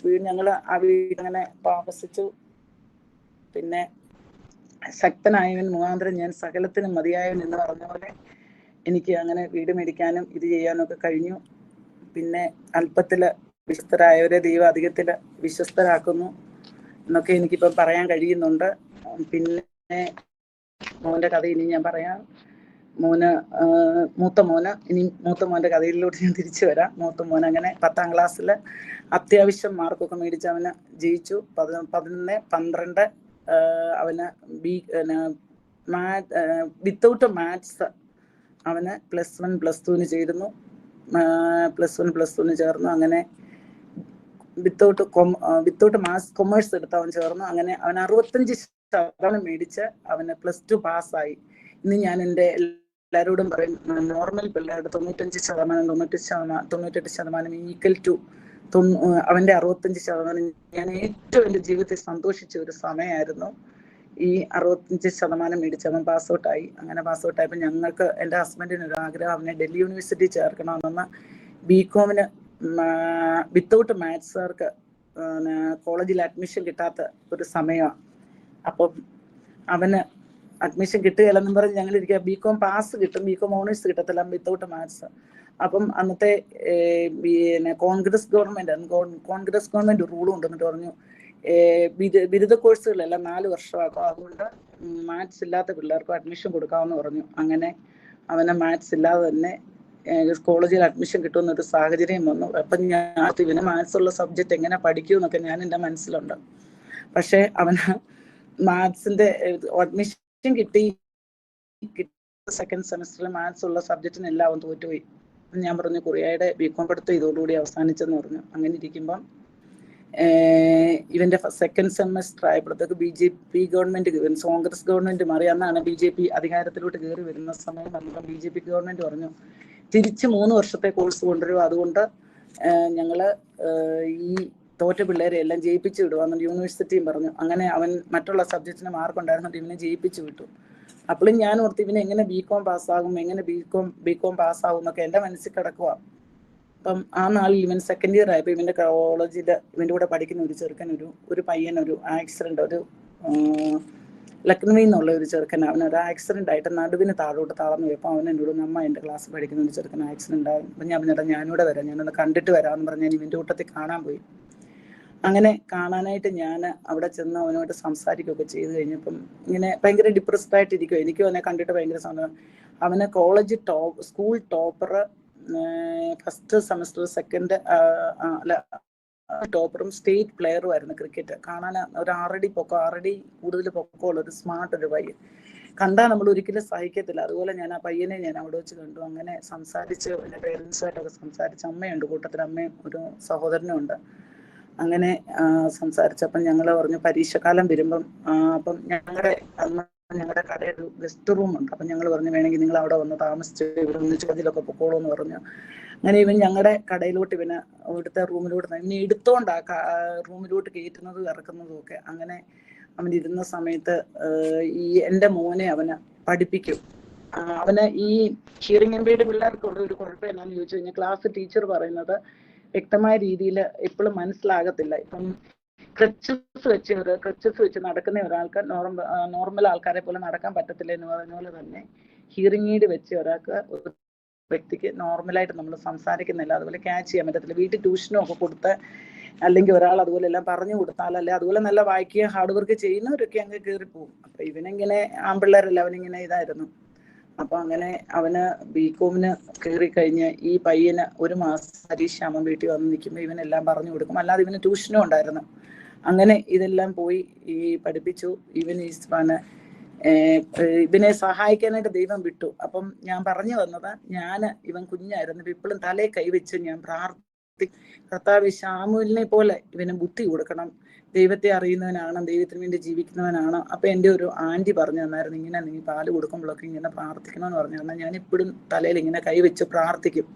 ഞങ്ങൾ ആ വീട് അങ്ങനെ താമസിച്ചു. പിന്നെ ശക്തനായവൻ മുഖാന്തരം ഞാൻ സകലത്തിനും മതിയായവൻ എന്ന് പറഞ്ഞ പോലെ എനിക്ക് അങ്ങനെ വീട് മേടിക്കാനും ഇത് ചെയ്യാനും ഒക്കെ കഴിഞ്ഞു. പിന്നെ അല്പത്തില് വിശ്വസ്തരായവരെ ദൈവം അധികത്തില് വിശ്വസ്തരാക്കുന്നു എന്നൊക്കെ എനിക്കിപ്പം പറയാൻ കഴിയുന്നുണ്ട്. പിന്നെ മോൻ്റെ കഥ ഇനി ഞാൻ പറയാം. മൂത്ത മോൻ്റെ കഥയിലോട്ട് ഞാൻ തിരിച്ചു വരാം. മൂത്ത മോൻ അങ്ങനെ 10ാം ക്ലാസ്സിൽ അത്യാവശ്യം മാർക്കൊക്കെ മേടിച്ച് അവന് ജയിച്ചു. 11, 12 അവന് വിത്തൗട്ട് മാത്സ് അവന് +1 +2 ചേർന്നു. +1 + 2 ചേർന്നു. അങ്ങനെ വിത്തൗട്ട് മാത്സ് കൊമേഴ്സ് എടുത്ത് അവൻ ചേർന്നു. അങ്ങനെ അവൻ 65% മേടിച്ച് അവന് +2 പാസ്സായി. ഇന്ന് ഞാൻ എൻ്റെ എല്ലാവരോടും പറയും, നോർമൽ പിള്ളേരുടെ 95%, 98% ഈക്വൽ ടു അവൻ്റെ 65%. ഞാൻ ഏറ്റവും എൻ്റെ ജീവിതത്തിൽ സന്തോഷിച്ച ഒരു സമയമായിരുന്നു ഈ 65% മേടിച്ചവൻ പാസ്ഔട്ടായി. അങ്ങനെ പാസ്ഔട്ടായപ്പോൾ ഞങ്ങൾക്ക്, എൻ്റെ ഹസ്ബൻഡിന് ഒരു ആഗ്രഹം, അവനെ ഡൽഹി യൂണിവേഴ്സിറ്റി ചേർക്കണമെന്ന്. BCom വിത്തൗട്ട് മാത്സുകാർക്ക് കോളേജിൽ അഡ്മിഷൻ കിട്ടാത്ത ഒരു സമയമാണ്. അപ്പം അവന് അഡ്മിഷൻ കിട്ടുകയില്ലെന്നും പറഞ്ഞ് ഞങ്ങളിരിക്കുക. BCom പാസ് കിട്ടും, BCom ഓണേഴ്സ് കിട്ടത്തില്ല വിത്തൗട്ട് മാത്സ്. അപ്പം അന്നത്തെ കോൺഗ്രസ് ഗവൺമെന്റ് റൂൾ കൊണ്ടുവന്നിട്ട് പറഞ്ഞു ബിരുദ കോഴ്സുകളെല്ലാം 4 വർഷമാക്കും, അതുകൊണ്ട് മാത്സ് ഇല്ലാത്ത പിള്ളേർക്ക് അഡ്മിഷൻ കൊടുക്കാമെന്ന് പറഞ്ഞു. അങ്ങനെ അവനെ മാത്സ് ഇല്ലാതെ തന്നെ കോളേജിൽ അഡ്മിഷൻ കിട്ടുമെന്നൊരു സാഹചര്യം വന്നു. അപ്പം ഞാൻ ഇവന് മാത്സ് ഉള്ള സബ്ജക്റ്റ് എങ്ങനെ പഠിക്കുമെന്നൊക്കെ ഞാൻ എൻ്റെ മനസ്സിലുണ്ട്. പക്ഷെ അവന് മാത്സിന്റെ അഡ്മിഷൻ കിട്ടി. സെക്കൻഡ് സെമസ്റ്ററിൽ മാത്സ് ഉള്ള സബ്ജക്റ്റിനെല്ലാം അവൻ തോറ്റുപോയി. ഞാൻ പറഞ്ഞു കൊറിയയുടെ BCom പഠിത്തം ഇതോടുകൂടി അവസാനിച്ചെന്ന് പറഞ്ഞു. അങ്ങനെ ഇരിക്കുമ്പം ഇവന്റെ സെക്കൻഡ് സെമസ്റ്റർ ആയപ്പോഴത്തേക്ക് BJP ഗവൺമെന്റ്, കോൺഗ്രസ് ഗവൺമെന്റ് മാറി. അന്നാണ് BJP അധികാരത്തിലോട്ട് കയറി വരുന്ന സമയം. നമുക്ക് BJP ഗവൺമെന്റ് പറഞ്ഞു തിരിച്ച് 3 വർഷത്തെ കോഴ്സ് കൊണ്ടുവരും, അതുകൊണ്ട് ഞങ്ങള് ഈ തോറ്റ പിള്ളേരെ എല്ലാം ജയിപ്പിച്ചു വിടുവാന്ന് യൂണിവേഴ്സിറ്റിയും പറഞ്ഞു. അങ്ങനെ അവൻ മറ്റുള്ള സബ്ജക്റ്റിന് മാർക്ക് ഉണ്ടായിരുന്നുകൊണ്ട് ഇവനെ ജയിപ്പിച്ചു വിട്ടു. അപ്പോഴും ഞാൻ ഓർത്ത് ഇവനെ എങ്ങനെ ബികോം പാസ്സാകും, എങ്ങനെ ബികോം പാസ്സാകും എന്നൊക്കെ എൻ്റെ മനസ്സിൽ കിടക്കുക. അപ്പം ആ നാളിൽ ഇവൻ സെക്കൻഡ് ഇയർ ആയപ്പോൾ ഇവൻ്റെ കോളേജിൽ ഇവൻ്റെ കൂടെ പഠിക്കുന്ന ഒരു ചെറുക്കൻ ഒരു പയ്യൻ ഒരു ആക്സിഡന്റ്, ഒരു ലക്നൌവിൽ നിന്നുള്ള ഒരു ചെറുക്കൻ, അവനൊരു ആക്സിഡന്റ് ആയിട്ട് നടുവിന് താഴോട്ട് തളർന്നു പോയപ്പോൾ അവൻ എന്നോട് നമ്മ എൻ്റെ ക്ലാസ്സിൽ പഠിക്കുന്ന ഒരു ചെറുക്കൻ ആക്സിഡന്റ് ആയി. അപ്പം ഞാൻ പറഞ്ഞാൽ ഞാനിവിടെ വരാം, ഞാനൊന്ന് കണ്ടിട്ട് വരാമെന്ന് പറഞ്ഞ് ഞാൻ ഇവൻ്റെ കൂട്ടത്തിൽ കാണാൻ പോയി. അങ്ങനെ കാണാനായിട്ട് ഞാൻ അവിടെ ചെന്ന് അവനോട് സംസാരിക്കുകയൊക്കെ ചെയ്ത് കഴിഞ്ഞപ്പം ഇങ്ങനെ ഭയങ്കര ഡിപ്രസ്ഡ് ആയിട്ടിരിക്കും. എനിക്കും അവനെ കണ്ടിട്ട് ഭയങ്കര സന്തോഷം. അവന് college school topper, first semester second അല്ല ടോപ്പറും സ്റ്റേറ്റ് പ്ലെയറും ആയിരുന്നു ക്രിക്കറ്റ്. കാണാൻ ഒരു 6 അടി പൊക്കം, 6 അടി കൂടുതൽ പൊക്കമുള്ള ഒരു സ്മാർട്ട് ഒരു പയ്യൻ, കണ്ടാൽ നമ്മൾ ഒരിക്കലും സഹിക്കത്തില്ല. അതുപോലെ ഞാൻ ആ പയ്യനെ ഞാൻ അവിടെ വെച്ച് കണ്ടു. അങ്ങനെ സംസാരിച്ച് എൻ്റെ പേരൻസുമായിട്ടൊക്കെ സംസാരിച്ച്, അമ്മയുണ്ട് കൂട്ടത്തിൽ, അമ്മയും ഒരു സഹോദരനും ഉണ്ട്. അങ്ങനെ സംസാരിച്ചപ്പം ഞങ്ങൾ പറഞ്ഞു പരീക്ഷക്കാലം വരുമ്പം അപ്പം ഞങ്ങളുടെ കടയിൽ ഒരു ഗസ്റ്റ് റൂം ഉണ്ട്. അപ്പം ഞങ്ങൾ പറഞ്ഞു വേണമെങ്കിൽ നിങ്ങൾ അവിടെ വന്ന് താമസിച്ച് ഇവിടെ ഒന്ന് ചോദ്യമൊക്കെ പൊക്കോളൂ എന്ന് പറഞ്ഞു. അങ്ങനെ ഇവൻ ഞങ്ങളുടെ കടയിലോട്ട് ഇവന് ഇവിടുത്തെ റൂമിലോട്ട് ഇവനെ എടുത്തോണ്ടാ റൂമിലോട്ട് കയറ്റുന്നതും ഇറക്കുന്നതും ഒക്കെ. അങ്ങനെ അവൻ ഇരുന്ന സമയത്ത് ഈ എൻ്റെ മോനെ അവന് പഠിപ്പിക്കും. അവന് ഈ ഹിയറിംഗ് എംപെയർഡ് പിള്ളേർക്കുള്ള ഒരു കുഴപ്പം എന്നാന്ന് ചോദിച്ചു കഴിഞ്ഞാൽ ക്ലാസ് ടീച്ചർ പറയുന്നത് വ്യക്തമായ രീതിയിൽ എപ്പോഴും മനസ്സിലാകത്തില്ല. ഇപ്പം ക്രച്ചസ് വെച്ച് നടക്കുന്ന ഒരാൾക്ക് നോർമൽ ആൾക്കാരെ പോലെ നടക്കാൻ പറ്റത്തില്ല എന്ന് പറഞ്ഞ പോലെ തന്നെ ഹിയറിംഗ് എയ്ഡ് വെച്ച് ഒരാൾക്ക് വ്യക്തിക്ക് നോർമലായിട്ട് നമ്മൾ സംസാരിക്കുന്നില്ല, അതുപോലെ ക്യാച്ച് ചെയ്യാൻ പറ്റത്തില്ല. വീട്ടിൽ ട്യൂഷനും ഒക്കെ കൊടുത്ത് അല്ലെങ്കിൽ ഒരാൾ അതുപോലെ എല്ലാം പറഞ്ഞു കൊടുത്താൽ, അല്ലെ അതുപോലെ നല്ല വായിക്കുക ഹാർഡ് വർക്ക് ചെയ്യുന്നവരൊക്കെ അങ്ങ് കയറിപ്പോവും. അപ്പൊ ഇവനിങ്ങനെ ആൺപിള്ളേരല്ല, അവനിങ്ങനെ ഇതായിരുന്നു. അപ്പൊ അങ്ങനെ അവന് ബികോമിന് കയറി കഴിഞ്ഞ് ഈ പയ്യന് 1 മാസം പരീക്ഷ അവൻ വീട്ടിൽ വന്ന് നിൽക്കുമ്പോൾ ഇവനെല്ലാം പറഞ്ഞു കൊടുക്കും. അല്ലാതെ ഇവന് ട്യൂഷനും ഉണ്ടായിരുന്നു. അങ്ങനെ ഇതെല്ലാം പോയി ഈ പഠിപ്പിച്ചു. ഇവനെ സഹായിക്കാനായിട്ട് ദൈവം വിട്ടു. അപ്പം ഞാൻ പറഞ്ഞു വന്നത്, ഇവൻ കുഞ്ഞായിരുന്നു ഇപ്പോഴും തലേ കൈവച്ച് ഞാൻ കർത്താവ് ശാമുവേലിനെ പോലെ ഇവന് ബുദ്ധി കൊടുക്കണം, ദൈവത്തെ അറിയുന്നവനാണ്, ദൈവത്തിന് വേണ്ടി ജീവിക്കുന്നവനാണ്. അപ്പൊ എൻ്റെ ഒരു ആന്റി പറഞ്ഞു തന്നായിരുന്നു, ഇങ്ങനെ നീ പാല് കൊടുക്കുമ്പോഴൊക്കെ ഇങ്ങനെ പ്രാർത്ഥിക്കണമെന്ന് പറഞ്ഞു തന്നാൽ ഞാൻ ഇപ്പോഴും തലയിൽ ഇങ്ങനെ കൈവച്ച് പ്രാർത്ഥിക്കും.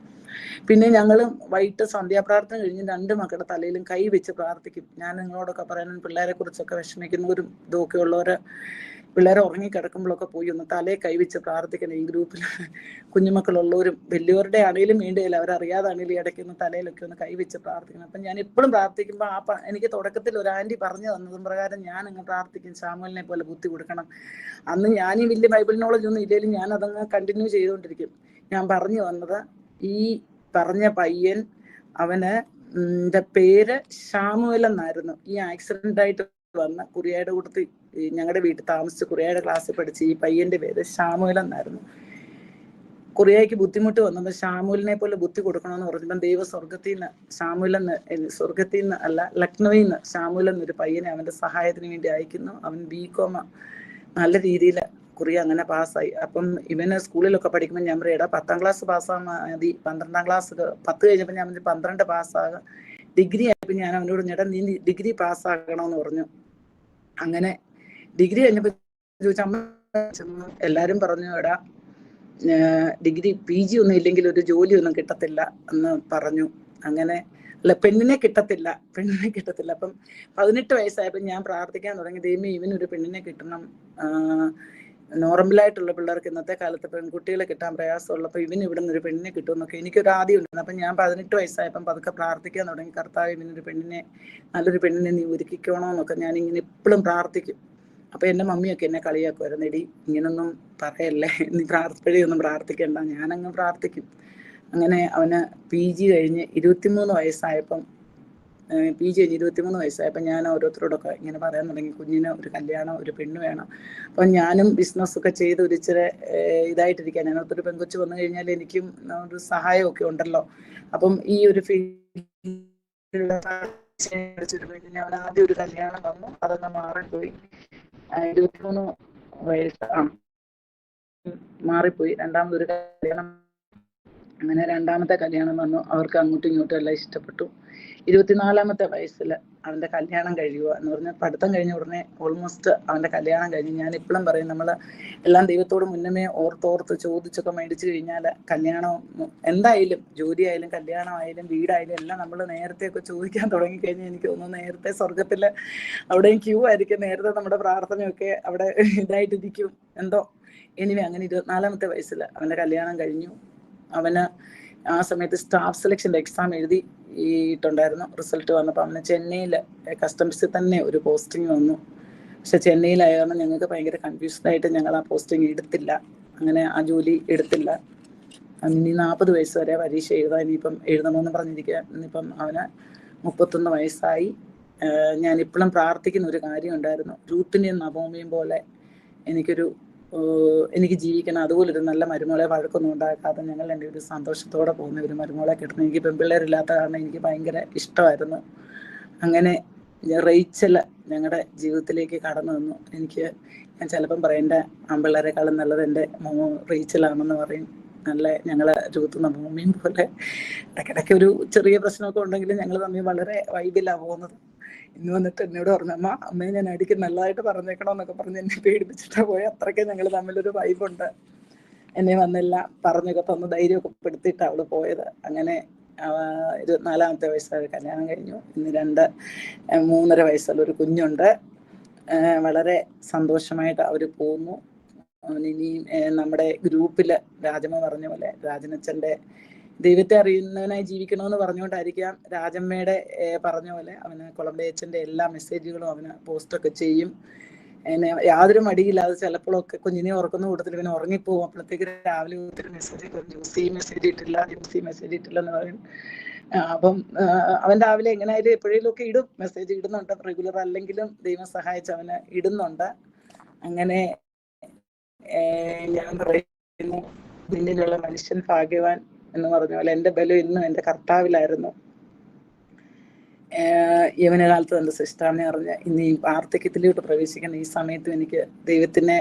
പിന്നെ ഞങ്ങൾ വൈകിട്ട് സന്ധ്യാപ്രാർത്ഥന കഴിഞ്ഞ് 2 മക്കളുടെ തലയിലും കൈ വെച്ച് പ്രാർത്ഥിക്കും. ഞാൻ നിങ്ങളോടൊക്കെ പറയുന്നത് പിള്ളേരെ കുറിച്ചൊക്കെ വിഷമിക്കുന്നവരും ഇതൊക്കെ ഉള്ളവര് പിള്ളേരെ ഉറങ്ങിക്കിടക്കുമ്പോഴൊക്കെ പോയി ഒന്ന് തലയെ കൈവച്ച് പ്രാർത്ഥിക്കണം. ഈ ഗ്രൂപ്പിൽ കുഞ്ഞുമക്കളുള്ളവരും വലിയവരുടെ ആണെങ്കിലും വേണ്ടിയില്ല, അവരറിയാതാണെങ്കിലും ഇടയ്ക്കൊന്ന് തലയിലൊക്കെ ഒന്ന് കൈവച്ച് പ്രാർത്ഥിക്കണം. അപ്പം ഞാൻ എപ്പോഴും പ്രാർത്ഥിക്കുമ്പോൾ എനിക്ക് തുടക്കത്തിൽ ഒരു ആന്റി പറഞ്ഞു തന്നതും പ്രകാരം ഞാൻ അങ്ങ് പ്രാർത്ഥിക്കും, ശാമുവേലിനെ പോലെ ബുദ്ധി കൊടുക്കണം. അന്ന് ഞാനീ വലിയ ബൈബിൾ നോളജ് ഒന്നും ഇല്ലെങ്കിലും ഞാൻ അതങ്ങ് കണ്ടിന്യൂ ചെയ്തുകൊണ്ടിരിക്കും. ഞാൻ പറഞ്ഞു വന്നത്, ഈ പറഞ്ഞ പയ്യൻ അവന് പേര് ശാമുവേൽ എന്നായിരുന്നു. ഈ ആക്സിഡന്റ് ആയിട്ട് വന്ന കുറിയയുടെ കൂട്ടത്തിൽ ഞങ്ങളുടെ വീട്ടിൽ താമസിച്ച് കുറിയയുടെ ക്ലാസ്സിൽ പഠിച്ച് ഈ പയ്യന്റെ പേര് ശാമുവേൽ എന്നായിരുന്നു. കുറിയയ്ക്ക് ബുദ്ധിമുട്ട് വന്നപ്പോൾ ശാമുവേലിനെ പോലെ ബുദ്ധി കൊടുക്കണമെന്ന് പറഞ്ഞപ്പോൾ ദൈവ സ്വർഗത്തിൽ നിന്ന് അല്ല ലക്നൌവിൽ നിന്ന് ശാമുവേൽ എന്നൊരു പയ്യനെ അവന്റെ സഹായത്തിന് വേണ്ടി അയക്കുന്നു. അവൻ ബികോം നല്ല രീതിയിൽ കുറിയ അങ്ങനെ പാസ്സായി. അപ്പം ഇവന് സ്കൂളിലൊക്കെ പഠിക്കുമ്പോൾ ഞാൻ പറയാം, 10ാം ക്ലാസ് പാസ്സാകാൻ മതി, 12ാം ക്ലാസ് 10 കഴിഞ്ഞപ്പോൾ ഞാൻ 12 പാസ്സാകാം. ഡിഗ്രി ആയപ്പോൾ ഞാൻ അവനോട് ചേട്ടാ നീ ഡിഗ്രി പാസ്സാക്കണമെന്ന് പറഞ്ഞു. അങ്ങനെ ഡിഗ്രി കഴിഞ്ഞപ്പോൾ ചോദിച്ചമ്മ, എല്ലാരും പറഞ്ഞു എടാ ഡിഗ്രി PG ഒന്നും ഇല്ലെങ്കിൽ ഒരു ജോലി ഒന്നും കിട്ടത്തില്ല എന്ന് പറഞ്ഞു. അങ്ങനെ അല്ല, പെണ്ണിനെ കിട്ടത്തില്ല. അപ്പം 18 വയസ്സായപ്പോൾ ഞാൻ പ്രാർത്ഥിക്കാൻ തുടങ്ങി, ദൈവമേ ഇവനൊരു പെണ്ണിനെ കിട്ടണം. നോർമലായിട്ടുള്ള പിള്ളേർക്ക് ഇന്നത്തെ കാലത്ത് പെൺകുട്ടികളെ കിട്ടാൻ പ്രയാസമുള്ളപ്പോൾ ഇവന് ഇവിടെ നിന്ന് ഒരു പെണ്ണിനെ കിട്ടുമെന്നൊക്കെ എനിക്കൊരു ആദ്യം ഉണ്ടായിരുന്നു. അപ്പം ഞാൻ 18 വയസ്സായപ്പം പതുക്കെ പ്രാർത്ഥിക്കാൻ തുടങ്ങി, കർത്താവ് ഇവനൊരു പെണ്ണിനെ, നല്ലൊരു പെണ്ണിനെ നീ ഒരുക്കിക്കോണമെന്നൊക്കെ ഞാൻ ഇങ്ങനെ എപ്പോഴും പ്രാർത്ഥിക്കും. അപ്പൊ എൻ്റെ മമ്മിയൊക്കെ എന്നെ കളിയാക്കുമായിരുന്നു, എടി ഇങ്ങനൊന്നും പറയല്ലേ, നീ പ്രാർത്ഥിയൊന്നും പ്രാർത്ഥിക്കണ്ട. ഞാനങ്ങ് പ്രാർത്ഥിക്കും. അങ്ങനെ അവന് PG കഴിഞ്ഞ് 23 വയസ്സായപ്പം ഞാൻ ഓരോരുത്തരോടൊക്കെ ഇങ്ങനെ പറയാൻ തുടങ്ങി, കുഞ്ഞിന് ഒരു കല്യാണം, ഒരു പെണ്ണ് വേണം. അപ്പം ഞാനും ബിസിനസ്സൊക്കെ ചെയ്ത് ഒരിച്ചിരി ഇതായിട്ടിരിക്കാൻ, ഞാനൊരു പെൺകൊച്ചു വന്നു കഴിഞ്ഞാൽ എനിക്കും ഒരു സഹായമൊക്കെ ഉണ്ടല്ലോ. അപ്പം ഈ ഒരു ഫീൽഡ് അവൻ ആദ്യം ഒരു കല്യാണം വന്നു, അതങ്ങ് മാറിപ്പോയി. 23 വയസ്സ് മാറിപ്പോയി. രണ്ടാമതൊരു കല്യാണം അങ്ങനെ രണ്ടാമത്തെ കല്യാണം വന്നു. അവർക്ക് അങ്ങോട്ടും ഇങ്ങോട്ടും എല്ലാം ഇഷ്ടപ്പെട്ടു. 24-ാമത്തെ വയസ്സിൽ അവൻ്റെ കല്യാണം കഴിയുക എന്ന് പറഞ്ഞാൽ, പഠിത്തം കഴിഞ്ഞ ഉടനെ ഓൾമോസ്റ്റ് അവൻ്റെ കല്യാണം കഴിഞ്ഞു. ഞാൻ ഇപ്പോഴും പറയും, നമ്മൾ എല്ലാം ദൈവത്തോട് മുന്നമേ ഓർത്തോർത്ത് ചോദിച്ചൊക്കെ മേടിച്ചു കഴിഞ്ഞാൽ കല്യാണം എന്തായാലും, ജോലിയായാലും കല്യാണമായാലും വീടായാലും എല്ലാം നമ്മൾ നേരത്തെയൊക്കെ ചോദിക്കാൻ തുടങ്ങിക്കഴിഞ്ഞാൽ എനിക്ക് തോന്നുന്നു നേരത്തെ സ്വർഗത്തിൽ അവിടെയും ക്യൂ ആയിരിക്കും. നേരത്തെ നമ്മുടെ പ്രാർത്ഥനയൊക്കെ അവിടെ ഇതായിട്ടിരിക്കും എന്തോ. എനിവേ അങ്ങനെ 24-ാമത്തെ വയസ്സിൽ അവൻ്റെ കല്യാണം കഴിഞ്ഞു. അവന് ആ സമയത്ത് സ്റ്റാഫ് സെലക്ഷൻ്റെ എക്സാം എഴുതിയിട്ടുണ്ടായിരുന്നു. റിസൾട്ട് വന്നപ്പോൾ അവന് ചെന്നൈയിൽ കസ്റ്റംസിൽ തന്നെ ഒരു പോസ്റ്റിംഗ് വന്നു. പക്ഷെ ചെന്നൈയിലായിരുന്നു. ഞങ്ങൾക്ക് ഭയങ്കര കൺഫ്യൂസ്ഡായിട്ട് ഞങ്ങൾ ആ പോസ്റ്റിംഗ് എടുത്തില്ല. അങ്ങനെ ആ ജോലി എടുത്തില്ല. ഇനി 40 വയസ്സ് വരെ പരീക്ഷ എഴുതാൻ ഇനിയിപ്പം എഴുതണമെന്ന് പറഞ്ഞിരിക്കുക. ഇന്നിപ്പം അവന് 31 വയസ്സായി. ഞാനിപ്പോഴും പ്രാർത്ഥിക്കുന്ന ഒരു കാര്യം ഉണ്ടായിരുന്നു. രൂത്തിനെയും നവോമിയും പോലെ എനിക്ക് ജീവിക്കണം. അതുപോലൊരു നല്ല മരുമോളെ, വഴക്കൊന്നും ഉണ്ടാക്കാതെ ഞങ്ങൾ എൻ്റെ ഒരു സന്തോഷത്തോടെ പോകുന്ന ഒരു മരുമോളെ കിട്ടണം. എനിക്ക് പെൺപിള്ളേരില്ലാത്ത കാരണം എനിക്ക് ഭയങ്കര ഇഷ്ടമായിരുന്നു. അങ്ങനെ റേച്ചൽ ഞങ്ങളുടെ ജീവിതത്തിലേക്ക് കടന്നു വന്നു. ഞാൻ ചിലപ്പം പറയും, എൻ്റെ ആൺപിള്ളേരെക്കാളും നല്ലത് എൻ്റെ റേച്ചലാണെന്ന് പറയും. നല്ല ഞങ്ങളെ രൂത്തുന്ന ഭൂമിയും പോലെ ഇടയ്ക്കിടയ്ക്ക് ഒരു ചെറിയ പ്രശ്നമൊക്കെ ഉണ്ടെങ്കിലും ഞങ്ങൾ തമ്മിൽ വളരെ വൈബിലാണ് പോകുന്നത്. ഇന്ന് വന്നിട്ട് എന്നോട് പറഞ്ഞു, അമ്മയെ ഞാൻ അടിക്ക് നല്ലതായിട്ട് പറഞ്ഞേക്കണമെന്നൊക്കെ പറഞ്ഞ് എന്നെ പേടിപ്പിച്ചിട്ടാ പോയി. അത്രയ്ക്ക് ഞങ്ങൾ തമ്മിലൊരു വൈബുണ്ട്. എന്നെ വന്നെല്ലാം പറഞ്ഞൊക്കെ തന്ന് ധൈര്യമൊക്കെ പെടുത്തിയിട്ടാണ് അവള് പോയത്. അങ്ങനെ 24-ാമത്തെ വയസ്സിൽ കല്യാണം കഴിഞ്ഞു. ഇന്ന് 3.5 വയസ്സുള്ള ഒരു കുഞ്ഞുണ്ട്. വളരെ സന്തോഷമായിട്ട് അവർ പോകുന്നു. ഇനിയും നമ്മുടെ ഗ്രൂപ്പിൽ രാജമ്മ പറഞ്ഞ പോലെ രാജനച്ഛൻ്റെ ദൈവത്തെ അറിയുന്നവനായി ജീവിക്കണമെന്ന് പറഞ്ഞുകൊണ്ടായിരിക്കാം രാജമ്മയുടെ പറഞ്ഞ പോലെ അവന് കൊളംബിയച്ചൻ്റെ എല്ലാ മെസ്സേജുകളും അവന് പോസ്റ്റൊക്കെ ചെയ്യും. യാതൊരു മടിയില്ലാതെ ചിലപ്പോഴൊക്കെ കുഞ്ഞിനെ ഉറക്കുന്ന കൂട്ടത്തിൽ ഇവന് ഉറങ്ങിപ്പോകും. അപ്പോഴത്തേക്ക് രാവിലെ ഒത്തിരി ജ്യൂസി മെസ്സേജ് ഇട്ടില്ല എന്ന് പറയും. അപ്പം അവൻ രാവിലെ എങ്ങനെയായാലും എപ്പോഴേലും ഒക്കെ മെസ്സേജ് ഇടുന്നുണ്ട്. റെഗുലർ അല്ലെങ്കിലും ദൈവം സഹായിച്ച് അവന് ഇടുന്നുണ്ട്. അങ്ങനെ ഞാൻ പറയുന്നു, നിന്നിലുള്ള മനുഷ്യൻ ഭാഗ്യവാൻ എന്ന് പറഞ്ഞ പോലെ എൻ്റെ ബലം ഇന്നും എൻ്റെ കർത്താവിലായിരുന്നു. യവനകാലത്ത് എൻ്റെ സിസ്റ്റാറിനെ അറിഞ്ഞ് ഇന്ന് ഈ വാർദ്ധക്യത്തിലോട്ട് പ്രവേശിക്കുന്ന ഈ സമയത്തും എനിക്ക് ദൈവത്തിനെ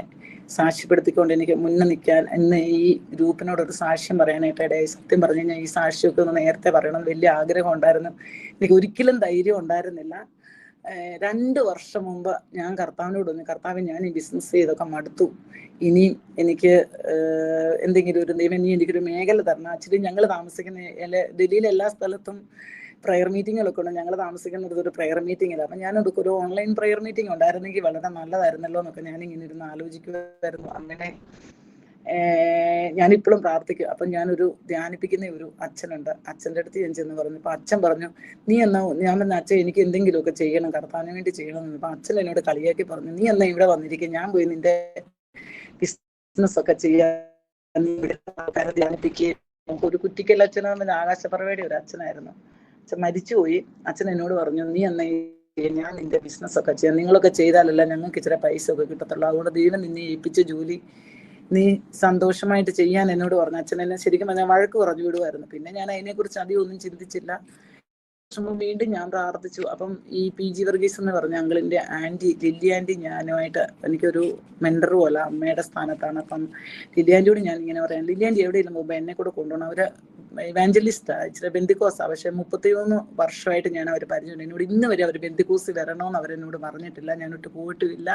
സാക്ഷ്യപ്പെടുത്തിക്കൊണ്ട് എനിക്ക് മുന്നേ നിൽക്കാൻ, ഇന്ന് ഈ ഗ്രൂപ്പിനോടൊരു സാക്ഷ്യം പറയാനായിട്ട് ഇടയായി. സത്യം പറഞ്ഞു കഴിഞ്ഞാൽ ഈ സാക്ഷ്യമൊക്കെ ഒന്ന് നേരത്തെ പറയണം വലിയ ആഗ്രഹം ഉണ്ടായിരുന്നു. എനിക്ക് ഒരിക്കലും ധൈര്യം ഉണ്ടായിരുന്നില്ല. 2 വർഷം മുമ്പ് ഞാൻ കർത്താവിനോട് പറഞ്ഞു, കർത്താവ് ഞാൻ ഈ ബിസിനസ് ചെയ്തൊക്കെ മടുത്തു. ഇനിയും എനിക്ക് എന്തെങ്കിലും ഒരു ദൈവം ഇനി എനിക്കൊരു മേഖല തരണം. ആക്ച്വലി ഞങ്ങൾ താമസിക്കുന്ന ഡൽഹിയിൽ എല്ലാ സ്ഥലത്തും പ്രയർ മീറ്റിങ്ങുകളൊക്കെ ഉണ്ട്. ഞങ്ങൾ താമസിക്കുന്നത് ഒരു പ്രയർ മീറ്റിങ്ങിലാണ്. അപ്പം ഞാനൊക്കെ ഒരു ഓൺലൈൻ പ്രയർ മീറ്റിംഗ് ഉണ്ടായിരുന്നെങ്കിൽ വളരെ നല്ലതായിരുന്നല്ലോ എന്നൊക്കെ ഞാനിങ്ങനെ ഇരുന്ന് ആലോചിക്കുമായിരുന്നു. അങ്ങനെ ഞാനിപ്പോഴും പ്രാർത്ഥിക്കും. അപ്പം ഞാനൊരു ധ്യാനിപ്പിക്കുന്ന ഒരു അച്ഛനുണ്ട്. അച്ഛൻ്റെ അടുത്ത് ഞാൻ ചെന്ന് പറഞ്ഞു. അപ്പം അച്ഛൻ പറഞ്ഞു, ഞാൻ പറഞ്ഞ അച്ഛൻ എനിക്ക് എന്തെങ്കിലുമൊക്കെ ചെയ്യണം, കർത്താവിന് വേണ്ടി ചെയ്യണം എന്ന്. അപ്പം അച്ഛൻ എന്നോട് കളിയാക്കി പറഞ്ഞു, നീ എന്നാ ഇവിടെ വന്നിരിക്കും, ഞാൻ പോയി നിന്റെ ബിസിനസ് ഒക്കെ ചെയ്യാൻ, ആൾക്കാരെ ധ്യാനിപ്പിക്കുകയും. ഒരു കുറ്റിക്കൽ അച്ഛനെന്ന് ആകാശപ്പറവയുടെ ഒരു അച്ഛനായിരുന്നു. അച്ഛൻ മരിച്ചുപോയി. അച്ഛൻ എന്നോട് പറഞ്ഞു, നീ എന്നാ ഞാൻ നിന്റെ ബിസിനസ് ഒക്കെ ചെയ്യാം, നിങ്ങളൊക്കെ ചെയ്താലല്ല ഞങ്ങൾക്ക് ഇച്ചിരി പൈസ ഒക്കെ കിട്ടത്തുള്ളൂ. അതുകൊണ്ട് ദൈവം നിന്നെ ഏൽപ്പിച്ച ജോലി നീ സന്തോഷമായിട്ട് ചെയ്യാൻ എന്നോട് പറഞ്ഞു. അച്ഛൻ എന്നെ ശരിക്കും പറഞ്ഞാൽ വഴക്ക് പറഞ്ഞു വിടുമായിരുന്നു. പിന്നെ ഞാൻ അതിനെക്കുറിച്ച് അധികം ഒന്നും ചിന്തിച്ചില്ല. വീണ്ടും ഞാൻ പ്രാർത്ഥിച്ചു. അപ്പം ഈ PG വർഗീസ് എന്ന് പറഞ്ഞ അങ്കിളിൻ്റെ ആൻറ്റി ലില്ലി ആൻറ്റി ഞാനുമായിട്ട് എനിക്കൊരു മെൻറ്റർ പോലെ അമ്മയുടെ സ്ഥാനത്താണ്. അപ്പം ലില്ലി ആൻറ്റിയോട് ഞാൻ ഇങ്ങനെ പറയാം, ലില്ലി ആൻറ്റി എവിടെയെങ്കിലും മുമ്പ് എന്നെ കൂടെ കൊണ്ടുപോകണം. അവർ ഇവാഞ്ചലിസ്റ്റാണ്, ഇച്ചിരി ബെന്തിക്കോസാണ്. പക്ഷെ 33 വർഷമായിട്ട് ഞാൻ അവർ പരിചയം. എന്നോട് ഇന്ന് വരെ അവർ ബെന്തിക്കോസ് വരണമെന്ന് അവരെന്നോട് പറഞ്ഞിട്ടില്ല. ഞാനൊട്ട് പോയിട്ടുമില്ല.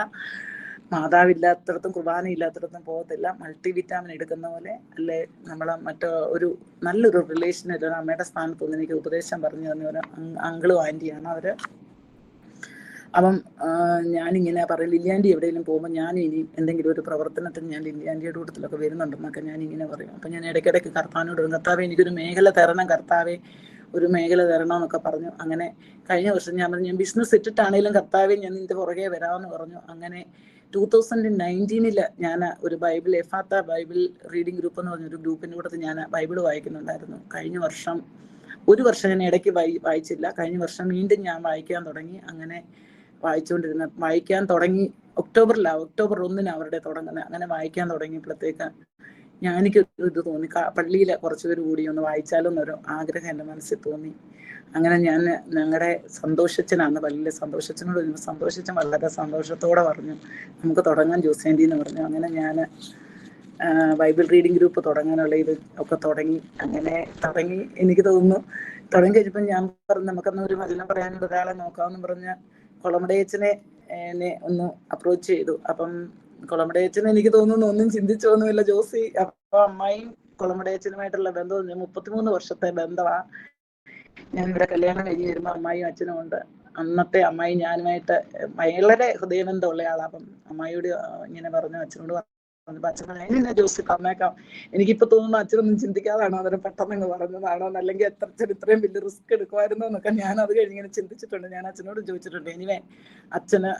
മാതാവില്ലാത്തടത്തും കുർബാന ഇല്ലാത്തടത്തും പോകത്തില്ല. മൾട്ടി വിറ്റാമിൻ എടുക്കുന്ന പോലെ അല്ലെ നമ്മളെ ഒരു നല്ലൊരു റിലേഷനിൽ അമ്മയുടെ സ്ഥാനത്തൊന്നും എനിക്ക് ഉപദേശം പറഞ്ഞു തന്ന ഒരു അങ്കിളും ആൻറ്റിയാണ് അവർ. അപ്പം ഞാനിങ്ങനെ പറയും, ലില്ലിയാൻറ്റി എവിടെയെങ്കിലും പോകുമ്പോൾ ഞാൻ ഇനി എന്തെങ്കിലും ഒരു പ്രവർത്തനത്തിന് ഞാൻ ലില്ലിയാൻറ്റിയുടെ കൂട്ടത്തിലൊക്കെ വരുന്നുണ്ടെന്നൊക്കെ ഞാനിങ്ങനെ പറയും. അപ്പം ഞാൻ ഇടയ്ക്കിടയ്ക്ക് കർത്താവിനോട് പറയും, കർത്താവെ എനിക്കൊരു മേഖല തരണം, കർത്താവെ ഒരു മേഖല തരണമെന്നൊക്കെ പറഞ്ഞു. അങ്ങനെ കഴിഞ്ഞ വർഷം ഞാൻ പറഞ്ഞു, ഞാൻ ബിസിനസ് ഇട്ടിട്ടാണെങ്കിലും കർത്താവെ ഞാൻ നിന്റെ പുറകെ വരാമെന്ന് പറഞ്ഞു. അങ്ങനെ 2019 ഞാൻ ഒരു Bible Ephphatha Bible reading group എന്ന് പറഞ്ഞൊരു ഗ്രൂപ്പിൻ്റെ കൂട്ടത്തിൽ ഞാൻ ബൈബിൾ വായിക്കുന്നുണ്ടായിരുന്നു. കഴിഞ്ഞ വർഷം ഒരു വർഷം ഞാൻ ഇടയ്ക്ക് വായിച്ചില്ല. കഴിഞ്ഞ വർഷം വീണ്ടും ഞാൻ വായിക്കാൻ തുടങ്ങി. അങ്ങനെ വായിക്കാൻ തുടങ്ങി ഒക്ടോബർ 1 അവരുടെ തുടങ്ങുന്നത്. അങ്ങനെ വായിക്കാൻ തുടങ്ങിയപ്പോഴത്തേക്ക് എനിക്ക് ഇത് തോന്നി, പള്ളിയിൽ കുറച്ച് പേര് കൂടി ഒന്ന് വായിച്ചാലോ എന്നൊരു ആഗ്രഹം എൻ്റെ മനസ്സിൽ തോന്നി. അങ്ങനെ ഞാൻ ഞങ്ങളുടെ സന്തോഷച്ചനാണ് പള്ളിയിലെ സന്തോഷച്ചനോട് സന്തോഷിച്ചൻ വളരെ സന്തോഷത്തോടെ പറഞ്ഞു, നമുക്ക് തുടങ്ങാൻ ജോസേൻ്റി എന്ന് പറഞ്ഞു. അങ്ങനെ ഞാൻ ബൈബിൾ റീഡിംഗ് ഗ്രൂപ്പ് തുടങ്ങാനുള്ള ഇത് ഒക്കെ തുടങ്ങി. എനിക്ക് തോന്നുന്നു തുടങ്ങി കഴിഞ്ഞപ്പോൾ ഞാൻ പറഞ്ഞു നമുക്കൊന്ന് ഒരു വചനം പറയാനുള്ള ഒരാളെ നോക്കാമെന്ന് പറഞ്ഞ കൊളമടയച്ചനെ ഒന്ന് അപ്രോച്ച് ചെയ്തു. അപ്പം കൊളമടയച്ചൻ എനിക്ക് തോന്നുന്നു ഒന്നും ചിന്തിച്ചൊന്നുമില്ല ജോസി. അപ്പൊ അമ്മായിയും കൊളമടയച്ചനുമായിട്ടുള്ള ബന്ധം 33 വർഷത്തെ ബന്ധമാ. ഞാൻ ഇവിടെ കല്യാണം കഴിഞ്ഞ് വരുമ്പോ അമ്മായിയും അച്ഛനും ഉണ്ട്. അന്നത്തെ അമ്മായി ഞാനുമായിട്ട് വളരെ ഹൃദയബന്ധമുള്ള ആളാ. അപ്പം അമ്മായിയോട് ഇങ്ങനെ പറഞ്ഞു, അച്ഛനോട് അച്ഛനെ ജോസി പറഞ്ഞേക്കാം. എനിക്കിപ്പോ തോന്നുന്നു അച്ഛനൊന്നും ചിന്തിക്കാതാണോ അന്നേരം പെട്ടെന്ന് പറഞ്ഞതാണോ, അല്ലെങ്കിൽ ഇത്രയും വലിയ റിസ്ക് എടുക്കുമായിരുന്നു എന്നൊക്കെ ഞാൻ അത് കഴിഞ്ഞിങ്ങനെ ചിന്തിച്ചിട്ടുണ്ട്. ഞാൻ അച്ഛനോട് ചോദിച്ചിട്ടുണ്ട്. എനിവേ അച്ഛന്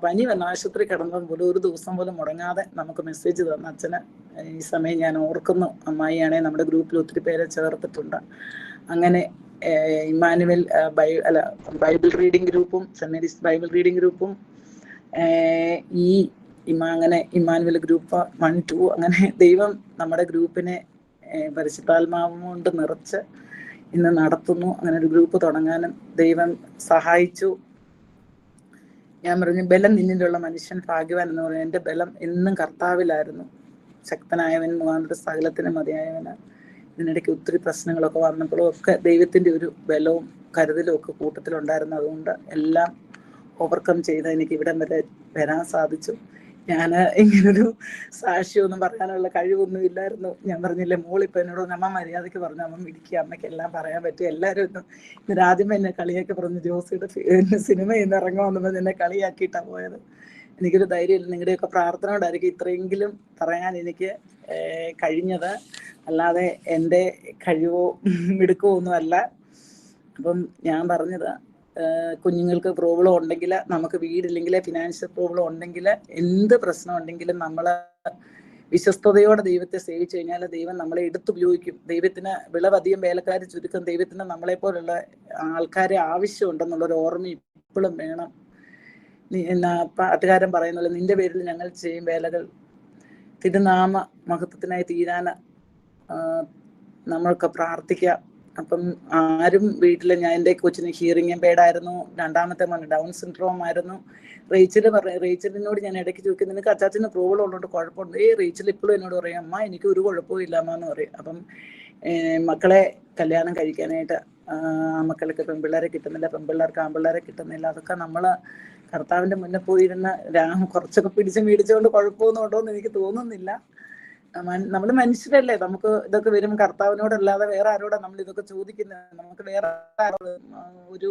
പനി വന്ന ആശുപത്രി കിടന്നതും പോലും ഒരു ദിവസം പോലും മുടങ്ങാതെ നമുക്ക് മെസ്സേജ് തന്ന അച്ഛന് ഈ സമയം ഞാൻ ഓർക്കുന്നു. അമ്മായിയാണെ നമ്മുടെ ഗ്രൂപ്പിൽ ഒത്തിരി പേരെ ചേർത്തിട്ടുണ്ട്. അങ്ങനെ ഇമ്മാനുവൽ ബൈബിൾ റീഡിംഗ് ഗ്രൂപ്പും സെന്റ് മേരീസ് ബൈബിൾ റീഡിംഗ് ഗ്രൂപ്പും അങ്ങനെ ഇമ്മാനുവൽ ഗ്രൂപ്പ് 1, 2 അങ്ങനെ ദൈവം നമ്മുടെ ഗ്രൂപ്പിനെ പരിശുദ്ധാത്മാവ് കൊണ്ട് നിറച്ച് ഇന്ന് നടത്തുന്നു. അങ്ങനെ ഒരു ഗ്രൂപ്പ് തുടങ്ങാനും ദൈവം സഹായിച്ചു. ഞാൻ പറഞ്ഞു ബലം നിന്നിലുള്ള മനുഷ്യൻ ഭാഗ്യവാൻ എന്ന് പറഞ്ഞു. എൻ്റെ ബലം എന്നും കർത്താവിലായിരുന്നു. ശക്തനായവൻ മുഖാന്തരം സകലത്തിന് മതിയായവന്. ഇതിനിടയ്ക്ക് ഒത്തിരി പ്രശ്നങ്ങളൊക്കെ വന്നപ്പോഴും ഒക്കെ ദൈവത്തിൻ്റെ ഒരു ബലവും കരുതലും ഒക്കെ കൂട്ടത്തിലുണ്ടായിരുന്നു. അതുകൊണ്ട് എല്ലാം ഓവർകം ചെയ്ത് എനിക്ക് ഇവിടം വരെ വരാൻ സാധിച്ചു. ഞാൻ ഇങ്ങനൊരു സാക്ഷ്യമൊന്നും പറയാനുള്ള കഴിവൊന്നും ഇല്ലായിരുന്നു. ഞാൻ പറഞ്ഞില്ലേ, മോളിപ്പോൾ എന്നോട് അമ്മ മര്യാദയ്ക്ക് പറഞ്ഞു, അമ്മ ഇരിക്കുക, അമ്മയ്ക്ക് എല്ലാം പറയാൻ പറ്റും. എല്ലാവരും ഇന്ന് ആദ്യമേ എന്നെ കളിയാക്കി പറഞ്ഞു, ജോസിയുടെ സിനിമയിൽ നിന്ന് ഇറങ്ങുമെന്ന് എന്നെ കളിയാക്കിയിട്ടാണ് പോയത്. എനിക്കൊരു ധൈര്യമില്ല. നിങ്ങളുടെയൊക്കെ പ്രാർത്ഥന കൊണ്ടായിരിക്കും ഇത്രയെങ്കിലും പറയാൻ എനിക്ക് കഴിഞ്ഞത്. അല്ലാതെ എൻ്റെ കഴിവോ മിടുക്കോ ഒന്നും അല്ല. അപ്പം ഞാൻ പറഞ്ഞത്, കുഞ്ഞുങ്ങൾക്ക് പ്രോബ്ലം ഉണ്ടെങ്കിൽ, നമുക്ക് വീടില്ലെങ്കിൽ, ഫിനാൻഷ്യൽ പ്രോബ്ലം ഉണ്ടെങ്കിൽ, എന്ത് പ്രശ്നം ഉണ്ടെങ്കിലും നമ്മൾ വിശ്വസ്തയോടെ ദൈവത്തെ സേവിച്ചു കഴിഞ്ഞാൽ ദൈവം നമ്മളെ എടുത്തുപയോഗിക്കും. ദൈവത്തിന് വിളവധികം വേലക്കാർ ചുരുക്കം. ദൈവത്തിന് നമ്മളെ പോലുള്ള ആൾക്കാരെ ആവശ്യമുണ്ടെന്നുള്ളൊരു ഓർമ്മ ഇപ്പോഴും വേണം. പാട്ടുകാരൻ പറയുന്നത്, നിന്റെ പേരിൽ ഞങ്ങൾ ചെയ്യും വേലകൾ തിരുനാമ മഹത്വത്തിനായി തീരാൻ നമ്മൾക്ക് പ്രാർത്ഥിക്കാം. അപ്പം ആരും വീട്ടിൽ, ഞാൻ എൻ്റെ കൊച്ചിന് ഹിയറിംഗ് എംപേർഡായിരുന്നു, രണ്ടാമത്തെ മോന് ഡൗൺ സിൻഡ്രോം ആയിരുന്നു. റേച്ചലിനോട് ഞാൻ ഇടയ്ക്ക് ചോദിക്കും, നിനക്ക് അച്ചാച്ചന് പ്രോബ്ലം ഉള്ളതുകൊണ്ട് കുഴപ്പമുണ്ട്? റേച്ചൽ ഇപ്പോഴും എന്നോട് പറയും, അമ്മ എനിക്ക് ഒരു കുഴപ്പവും ഇല്ല അമ്മ എന്ന് പറയും. അപ്പം മക്കളെ കല്യാണം കഴിക്കാനായിട്ട് മക്കൾക്ക് പെൺപിള്ളേരെ കിട്ടുന്നില്ല, പെൺപിള്ളേർക്ക് ആൺപിള്ളേരെ കിട്ടുന്നില്ല. അതൊക്കെ നമ്മൾ കർത്താവിൻ്റെ മുന്നിൽ പോയിരുന്ന് കുറച്ചൊക്കെ മേടിച്ചുകൊണ്ട് കുഴപ്പമൊന്നും ഉണ്ടോ എന്ന് എനിക്ക് തോന്നുന്നില്ല. നമ്മൾ മനുഷ്യരല്ലേ, നമുക്ക് ഇതൊക്കെ വരും. കർത്താവിനോടല്ലാതെ വേറെ ആരോടാ നമ്മൾ ഇതൊക്കെ ചോദിക്കുന്നത്? നമുക്ക് വേറെ ഒരു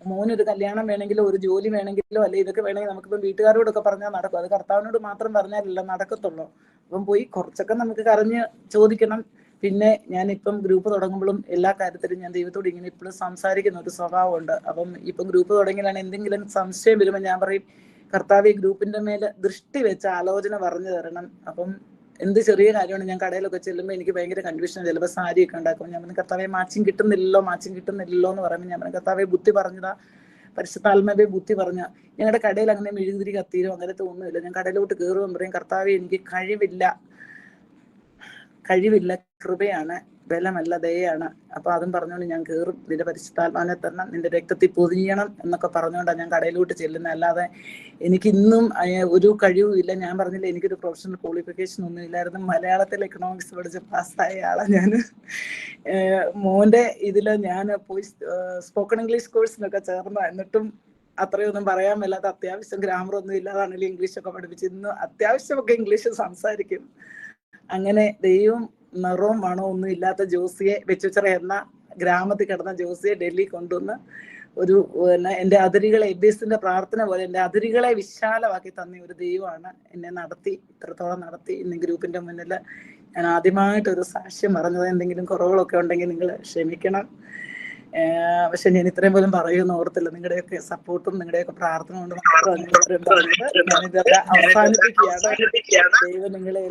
മോനൊരു കല്യാണം വേണമെങ്കിലോ ഒരു ജോലി വേണമെങ്കിലോ അല്ലെ ഇതൊക്കെ വേണമെങ്കിൽ നമുക്കിപ്പം വീട്ടുകാരോടൊക്കെ പറഞ്ഞാൽ നടക്കും. അത് കർത്താവിനോട് മാത്രം പറഞ്ഞാലല്ല നടക്കത്തുള്ളൂ. അപ്പം പോയി കുറച്ചൊക്കെ നമുക്ക് കരഞ്ഞ് ചോദിക്കണം. പിന്നെ ഞാനിപ്പം ഗ്രൂപ്പ് തുടങ്ങുമ്പോഴും എല്ലാ കാര്യത്തിലും ഞാൻ ദൈവത്തോട് ഇങ്ങനെ ഇപ്പോഴും സംസാരിക്കുന്ന ഒരു സ്വഭാവമുണ്ട്. അപ്പം ഇപ്പം ഗ്രൂപ്പ് തുടങ്ങിയാലാണ് എന്തെങ്കിലും സംശയം വരുമ്പോൾ ഞാൻ പറയും, കർത്താവ് ഈ ഗ്രൂപ്പിന്റെ മേലെ ദൃഷ്ടി വെച്ച് ആലോചന പറഞ്ഞു തരണം. അപ്പം എന്ത് ചെറിയ കാര്യമാണ്, ഞാൻ കടയിലൊക്കെ ചെല്ലുമ്പോൾ എനിക്ക് ഭയങ്കര കൺഫ്യൂഷൻ. ചിലപ്പോൾ സാരിയൊക്കെ ഉണ്ടാക്കും, ഞാൻ പറഞ്ഞു കർത്താവെ മാച്ചിങ് കിട്ടുന്നില്ലല്ലോ എന്ന് പറയുമ്പോൾ ഞാൻ പറഞ്ഞു കർത്താവെ ബുദ്ധി പറഞ്ഞതാ, പരിശുദ്ധാത്മാവെ ബുദ്ധി പറഞ്ഞ. ഞങ്ങളുടെ കടയിൽ അങ്ങനെ മെഴുകുതിരി കത്തിയിലും അങ്ങനത്തെ ഒന്നുമില്ല. ഞാൻ കടയിലോട്ട് കയറുമ്പോൾ പറയും, കർത്താവെ എനിക്ക് കഴിവില്ല, കൃപയാണ്, ബലമല്ല ദയയാണ്. അപ്പൊ അതും പറഞ്ഞുകൊണ്ട് ഞാൻ കയറും. നിന്റെ പരിശുദ്ധാത്മാവിനെ തരണം, നിന്റെ രക്തത്തിൽ പൊതിയണം എന്നൊക്കെ പറഞ്ഞുകൊണ്ടാണ് ഞാൻ കടയിലോട്ട് ചെല്ലുന്നത്. അല്ലാതെ എനിക്കിന്നും ഒരു കഴിവും ഇല്ല. ഞാൻ പറഞ്ഞില്ല, എനിക്കൊരു പ്രൊഫഷണൽ ക്വാളിഫിക്കേഷൻ ഒന്നും ഇല്ലായിരുന്നു. മലയാളത്തിൽ എക്കണോമിക്സ് പഠിച്ച് പാസ്സായ ആളാണ് ഞാൻ. മോന്റെ ഇതില് ഞാൻ പോയി സ്പോക്കൺ ഇംഗ്ലീഷ് കോഴ്സിനൊക്കെ ചേർന്ന, എന്നിട്ടും അത്രയൊന്നും പറയാൻ മേലാത്ത, അത്യാവശ്യം ഗ്രാമറൊന്നും ഇല്ലാതാണെങ്കിൽ ഇംഗ്ലീഷൊക്കെ പഠിപ്പിച്ച് ഇന്ന് അത്യാവശ്യമൊക്കെ ഇംഗ്ലീഷ് സംസാരിക്കും. അങ്ങനെ ദൈവം നിറവും മണവും ഒന്നും ഇല്ലാത്ത ജോസിയെ, വെച്ചുച്ചിറ എന്ന ഗ്രാമത്തിൽ കിടന്ന ജോസിയെ ഡൽഹി കൊണ്ടുവന്ന് ഒരു എൻ്റെ അതിരുകളെ, എബീസിന്റെ പ്രാർത്ഥന പോലെ എൻ്റെ അതിരുകളെ വിശാലമാക്കി തന്ന ഒരു ദൈവമാണ് എന്നെ ഇത്രത്തോളം നടത്തി. ഇന്ന് ഗ്രൂപ്പിന്റെ മുന്നിൽ ഞാൻ ആദ്യമായിട്ടൊരു സാക്ഷ്യം പറഞ്ഞത്. എന്തെങ്കിലും കുറവുകളൊക്കെ ഉണ്ടെങ്കിൽ നിങ്ങൾ ക്ഷമിക്കണം. പക്ഷെ ഞാൻ ഇത്രയും പോലും പറയുമെന്ന് ഓർത്തില്ല. നിങ്ങളുടെയൊക്കെ സപ്പോർട്ടും നിങ്ങളുടെയൊക്കെ പ്രാർത്ഥന കൊണ്ട് ഞാനിതൊക്കെ അവസാനിപ്പിക്കുകയാണ്. ദൈവം നിങ്ങളെ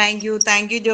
താങ്ക് യു.